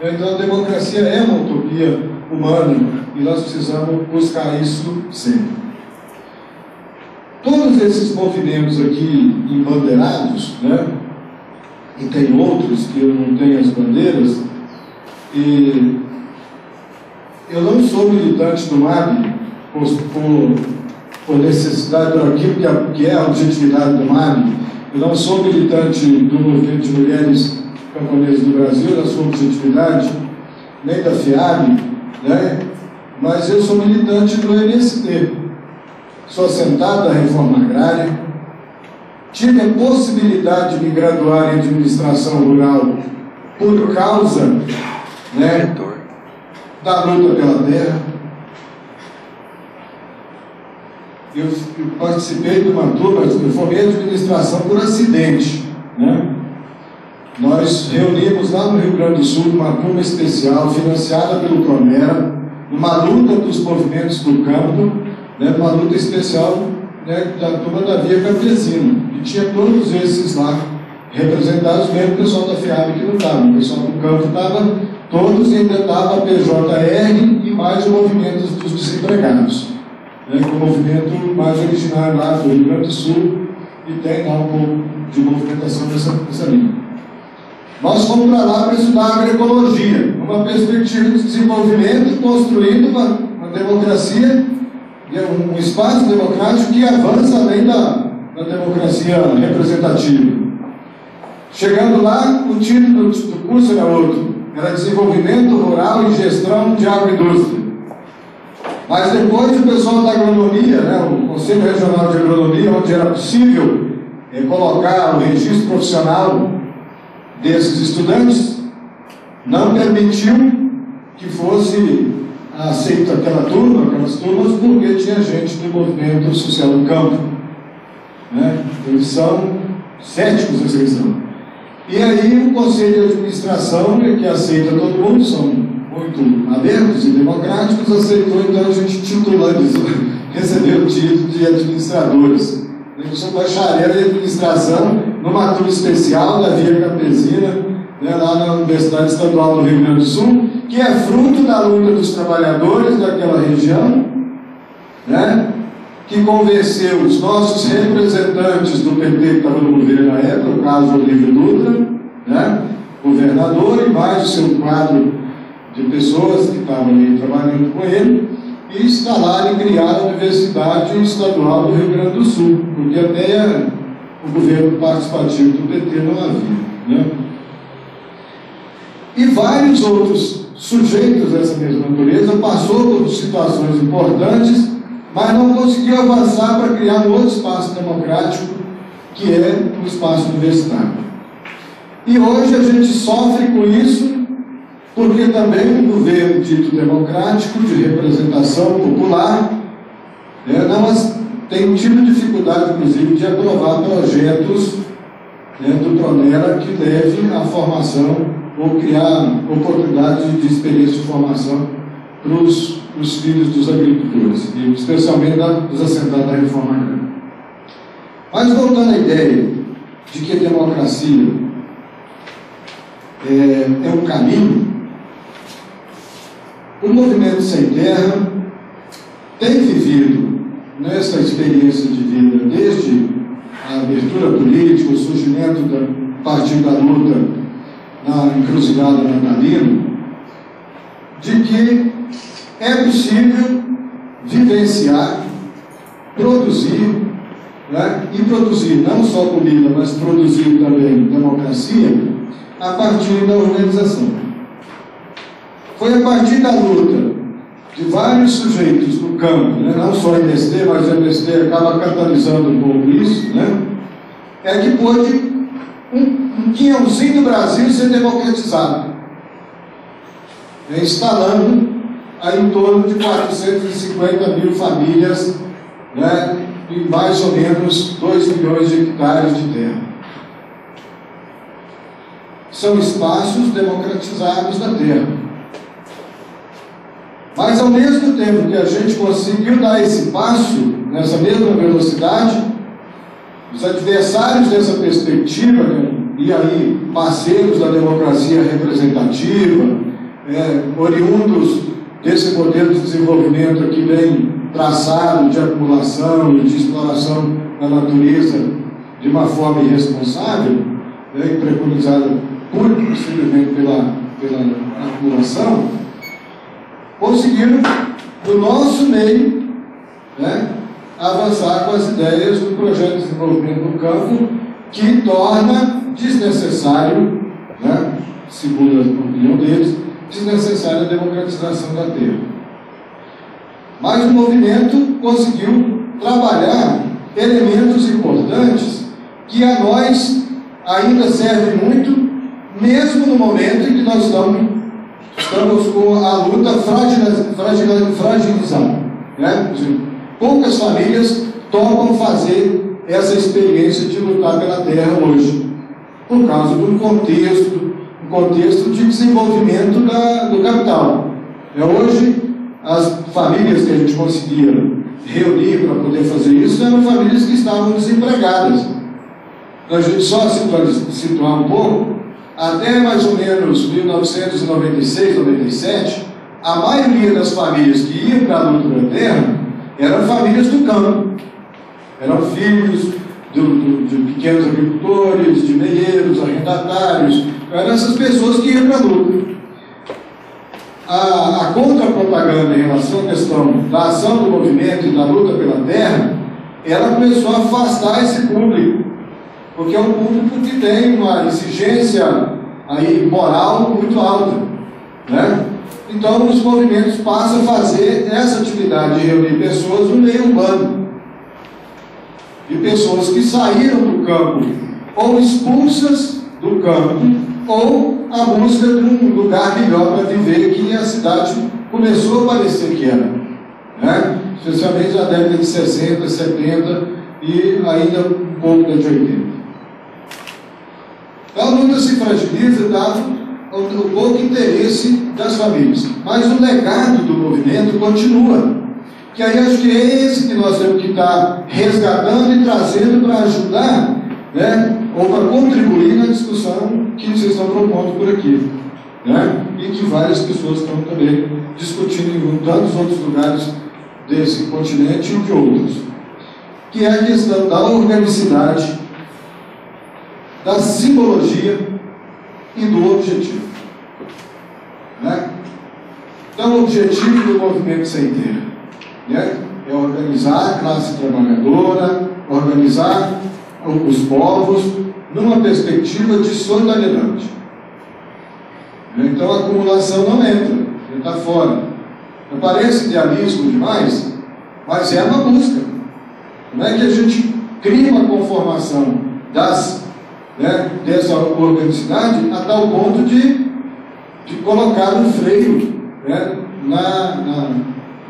Então a democracia é uma utopia humana e nós precisamos buscar isso sempre. Todos esses movimentos aqui embanderados, né? E tem outros que eu não tenho as bandeiras, e eu não sou militante do MAB por necessidade, por aquilo que é a objetividade do MAB. Eu não sou militante do movimento de mulheres camponesas do Brasil, na sua objetividade, nem da FIAB, né? Mas eu sou militante do MST. Sou assentado da reforma agrária, tive a possibilidade de me graduar em administração rural por causa, né, da luta pela terra. Eu participei de uma turma, eu formei administração por acidente, né? Nós reunimos lá no Rio Grande do Sul uma turma especial financiada pelo Promera, numa luta dos movimentos do campo, né, uma luta especial, né, da turma da Via Campesina, e tinha todos esses lá representados, mesmo o pessoal da FIAB que não estava, o pessoal do campo estava todos, e ainda estava a PJR e mais o movimento dos desempregados, né, que é o movimento mais originário lá do Rio Grande do Sul, e tem lá um pouco de movimentação nessa linha. Nós fomos para lá para estudar agroecologia, numa perspectiva de desenvolvimento, construindo uma democracia, um espaço democrático que avança além da democracia representativa. Chegando lá, o título do curso era outro, era Desenvolvimento Rural e Gestão de Agroindústria. Mas depois o pessoal da agronomia, né, o Conselho Regional de Agronomia, onde era possível colocar o registro profissional desses estudantes, não permitiu que fosse aceita aquelas turmas, porque tinha gente do movimento social do campo, né? Eles são céticos dessa questão. E aí o Conselho de Administração, que aceita todo mundo, são muito abertos e democráticos, aceitou, então a gente titularizou, recebeu o título de administradores. Eu sou bacharel em administração numa turma especial da Via Campesina, né, lá na Universidade Estadual do Rio Grande do Sul, que é fruto da luta dos trabalhadores daquela região, né, que convenceu os nossos representantes do PT que estava no governo na época, o caso Olívio Dutra, né, governador, e mais o seu quadro de pessoas que estavam ali trabalhando com ele, e instalaram e criaram a Universidade Estadual do Rio Grande do Sul, porque até o governo participativo do PT não havia, né? E vários outros sujeitos dessa mesma natureza passou por situações importantes, mas não conseguiu avançar para criar um outro espaço democrático, que é o espaço universitário. E hoje a gente sofre com isso, porque também um governo dito democrático, de representação popular, tem tido dificuldade, inclusive, de aprovar projetos do Pronera que leve à formação ou criar oportunidades de experiência de formação para os filhos dos agricultores, e especialmente dos assentados da reforma agrária. Mas voltando à ideia de que a democracia é um caminho, o Movimento Sem Terra tem vivido nessa experiência de vida desde a abertura política, o surgimento do Partido da Luta na encruzilhada natalina, de que é possível vivenciar, produzir, e produzir não só comida, mas produzir também democracia a partir da organização. Foi a partir da luta de vários sujeitos no campo, não só o MST, mas o MST acaba catalisando um pouco isso, é que pôde um quinhãozinho do Brasil ser democratizado, instalando em torno de 450 mil famílias, e mais ou menos 2 milhões de hectares de terra. São espaços democratizados da terra. Mas, ao mesmo tempo que a gente conseguiu dar esse passo, nessa mesma velocidade, os adversários dessa perspectiva, e aí parceiros da democracia representativa, oriundos desse modelo de desenvolvimento aqui bem traçado, de acumulação e de exploração da natureza de uma forma irresponsável, e preconizada pura e simplesmente pela acumulação, conseguiram, no nosso meio, avançar com as ideias do projeto de desenvolvimento do campo, que torna desnecessário, segundo a opinião deles, desnecessária a democratização da terra. Mas o movimento conseguiu trabalhar elementos importantes que a nós ainda servem muito, mesmo no momento em que nós estamos com a luta fragilizada. Poucas famílias topam fazer essa experiência de lutar pela terra hoje, por causa de um contexto de desenvolvimento do capital. Hoje, as famílias que a gente conseguia reunir para poder fazer isso eram famílias que estavam desempregadas. A gente só situar um pouco, até mais ou menos 1996, 97, a maioria das famílias que iam para a luta pela terra eram famílias do campo. Eram filhos de pequenos agricultores, de meieiros, arrendatários. Eram essas pessoas que iam para a luta. A contra-propaganda em relação à questão da ação do movimento e da luta pela terra, ela começou a afastar esse público, porque é um público que tem uma exigência moral muito alta, Então, os movimentos passam a fazer essa atividade de reunir pessoas no meio urbano, e pessoas que saíram do campo ou expulsas do campo, ou a busca de um lugar melhor para viver, que a cidade começou a parecer que era, especialmente na década de 60, 70 e ainda um pouco de 80. Então a luta se fragiliza dado o pouco interesse das famílias, mas o legado do movimento continua, que aí acho que é esse que nós temos que estar resgatando e trazendo para ajudar, ou para contribuir na discussão que vocês estão propondo por aqui, e que várias pessoas estão também discutindo em tantos outros lugares desse continente e de outros, que é a questão da organicidade, da simbologia e do objetivo. Então, o objetivo do Movimento Sem Terra é organizar a classe trabalhadora, organizar os povos numa perspectiva de solidariedade. Então a acumulação não entra, ele está fora. Não parece idealismo demais, mas é uma busca. Não é que a gente cria uma conformação das né, dessa organicidade a tal ponto de colocar um freio, né,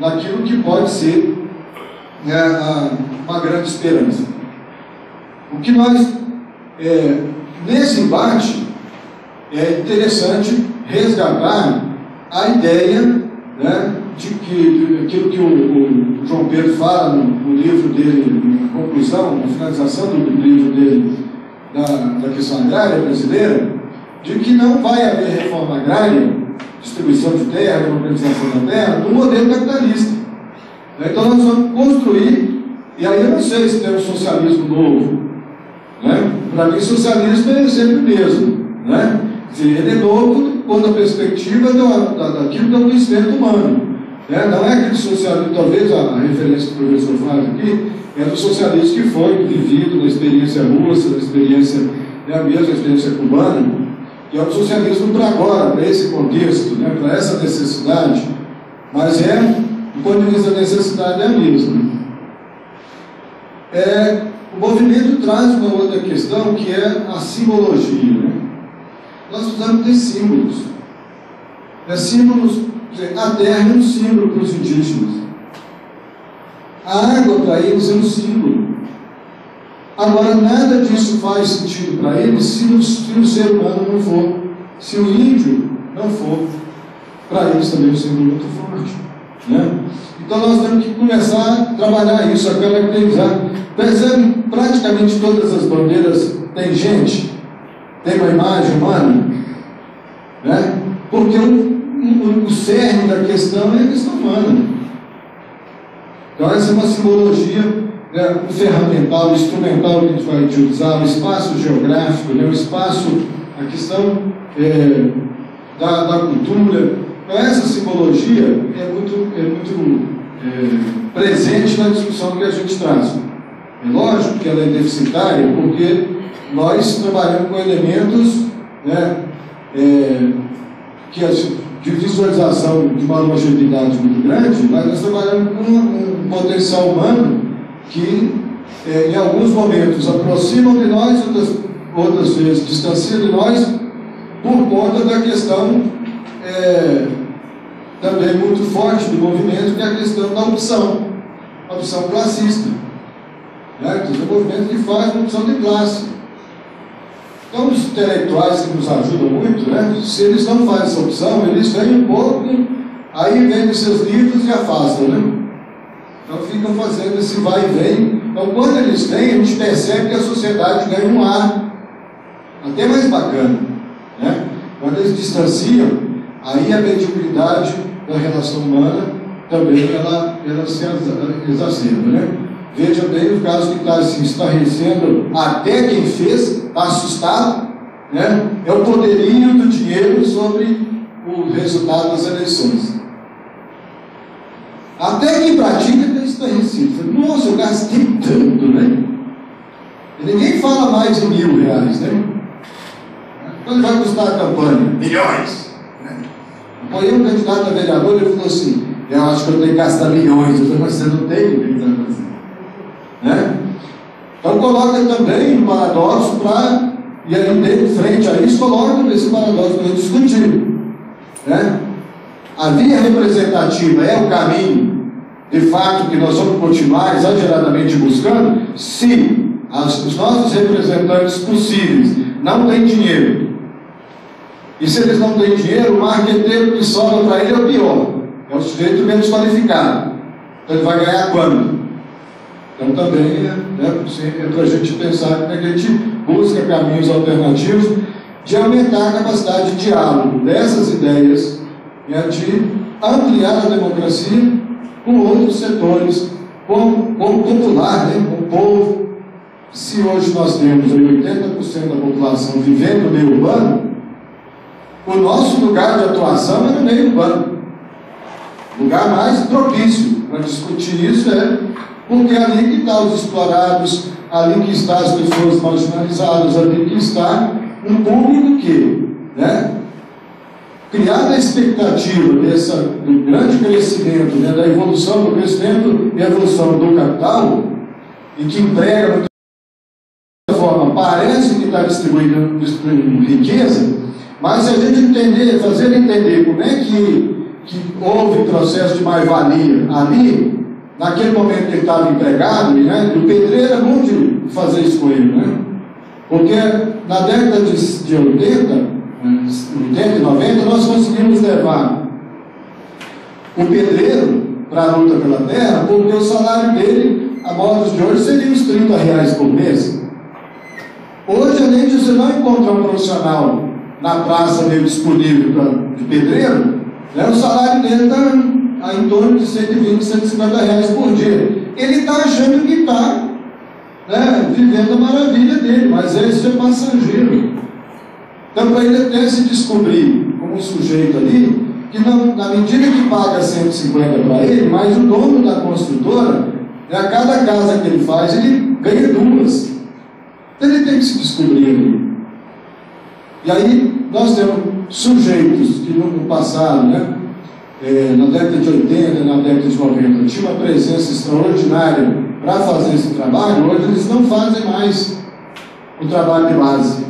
naquilo que pode ser, né, uma grande esperança. O que nós, nesse embate, é interessante resgatar a ideia, né, de que aquilo que o João Pedro fala no livro dele, na conclusão, na finalização do livro dele, da questão agrária brasileira, de que não vai haver reforma agrária, distribuição de terra, democratização da terra, no modelo capitalista. Então nós vamos construir, e aí eu não sei se tem um socialismo novo, né? Para mim socialismo é sempre o mesmo, né? Ele é novo quando a perspectiva daquilo que é o conhecimento humano, né? Não é aquele socialismo, talvez a referência que o professor faz aqui, é do socialismo que foi vivido na experiência russa, na experiência, né, mesmo a experiência cubana, que é o socialismo para agora, para esse contexto, né, para essa necessidade, mas do ponto de vista da necessidade é a mesma. O movimento traz uma outra questão que é a simbologia, né? Nós precisamos ter símbolos. Símbolos, a terra é um símbolo para os indígenas. A água para eles é um símbolo. Agora, nada disso faz sentido para eles se o ser humano não for, se o índio não for. Para eles também é um símbolo muito forte, né? Então nós temos que começar a trabalhar isso, a caracterizar. Percebe, praticamente todas as bandeiras têm gente, tem uma imagem humana, né? Porque o cerne da questão é a questão humana. Então essa é uma simbologia, né, ferramental, instrumental que a gente vai utilizar, o espaço geográfico, né, o espaço, a questão da cultura. Então essa simbologia é muito presente na discussão que a gente traz. É lógico que ela é deficitária, porque nós trabalhamos com elementos, né, de visualização de uma longevidade muito grande, mas nós trabalhamos com um potencial humano que, em alguns momentos, aproximam de nós, outras vezes distanciam de nós, por conta da questão também muito forte do movimento, que é a questão da opção, a opção classista. Né? É um movimento que faz uma opção de classe. Então, os intelectuais que nos ajudam muito, né? Se eles não fazem essa opção, eles vêm um pouco, aí vendem seus livros e afastam, né? Então, ficam fazendo esse vai e vem. Então, quando eles vêm, a gente percebe que a sociedade ganha um ar até mais bacana, né? Quando eles distanciam, aí a mediocridade da relação humana também ela se exacerba, né? Veja bem o caso que está assim, estarrecendo até quem fez, está assustado, né? É o poderio do dinheiro sobre o resultado das eleições. Até quem pratica está estarrecido. Nossa, eu gastei tanto, né? E ninguém fala mais de R$1.000, né? Quanto vai custar a campanha? Milhões. Né? Apoiei um candidato a vereador e ele falou assim: eu acho que eu tenho que gastar milhões. Eu falei: mas você não tem, o que está fazendo? Né? Então coloca também um paradoxo e aí frente a isso coloca esse paradoxo para a gente discutir, né? A via representativa é o caminho de fato que nós vamos continuar exageradamente buscando se os nossos representantes possíveis não têm dinheiro, e se eles não têm dinheiro, o marqueteiro que sobra para ele é o pior, é o sujeito menos qualificado. Então ele vai ganhar quando? Então também é para a gente pensar como é que a gente busca caminhos alternativos de aumentar a capacidade de diálogo dessas ideias, de ampliar a democracia com outros setores, com o popular, né, com o povo. Se hoje nós temos 80% da população vivendo no meio urbano, o nosso lugar de atuação é no meio urbano. O lugar mais propício para discutir isso porque é ali que estão os explorados, ali que estão as pessoas marginalizadas, ali que está um público que, né, criada a expectativa do grande crescimento, né, da evolução, do crescimento e evolução do capital, e que emprega muitas forma, parece que está distribuindo riqueza, mas se a gente entender, fazer ele entender como é que houve processo de mais-valia ali, naquele momento que ele estava empregado, né, o pedreiro é bom de fazer isso com ele, né? Porque na década de 80 e 90, nós conseguimos levar o pedreiro para a luta pela terra, porque o salário dele, a modos de hoje, seria uns R$30 por mês. Hoje, além de você não encontrar um profissional na praça meio disponível de pedreiro, né, o salário dele está em torno de R$120, R$150 por dia. Ele está achando que está, né, vivendo a maravilha dele, mas isso é passageiro. Então, para ele até se descobrir como um sujeito ali, que na medida que paga 150 para ele, mas o dono da construtora, a cada casa que ele faz, ele ganha 2. Então ele tem que se descobrir ali. E aí nós temos sujeitos que no passado, né, na década de 80, na década de 90, tinha uma presença extraordinária para fazer esse trabalho. Hoje eles não fazem mais o trabalho de base.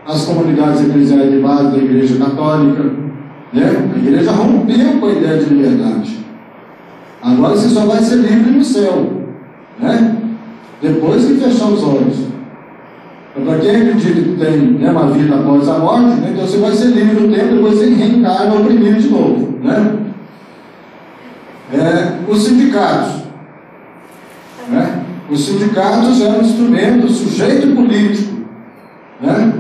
As comunidades eclesiais de base da Igreja Católica, né? A Igreja rompeu com a ideia de liberdade. Agora você só vai ser livre no céu, né? Depois que fechar os olhos. Para quem acredita que tem, né, uma vida após a morte, né, então você vai ser livre no tempo, depois você reencarna oprimido de novo, né? Os sindicatos, né? Os sindicatos eram um instrumento, sujeito político, né?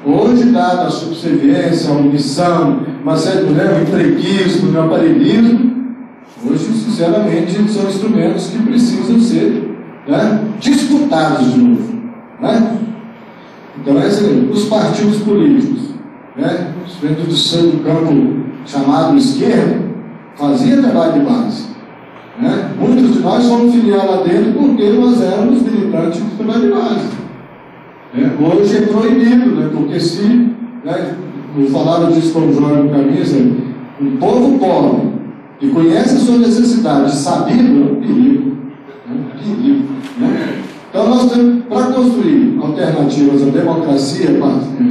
Hoje, dada a subserviência, a omissão, uma série de, o entreguismo, o aparelhismo, hoje, sinceramente, são instrumentos que precisam ser, né, disputados de novo, né? Então, os partidos políticos, né, dentro do campo chamado esquerda, faziam trabalho de base, né? Muitos de nós fomos filiados lá dentro porque nós éramos militantes do trabalho de base. Hoje é proibido, né? Porque se, né, eu falava disso com o Jorge Camisa, um povo pobre que conhece a sua necessidade, sabido, é um perigo, né? Então nós temos, para construir alternativas à democracia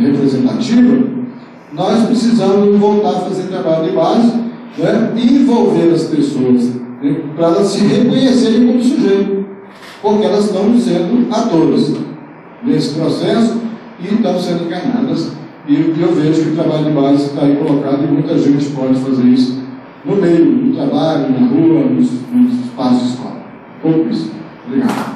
representativa, nós precisamos voltar a fazer trabalho de base, né, e envolver as pessoas, né, para elas se reconhecerem como sujeito, porque elas estão sendo atores nesse processo e estão sendo enganadas. E eu vejo que o trabalho de base está aí colocado e muita gente pode fazer isso no meio do trabalho, na rua, nos espaços de escola. Pouco isso. Obrigado.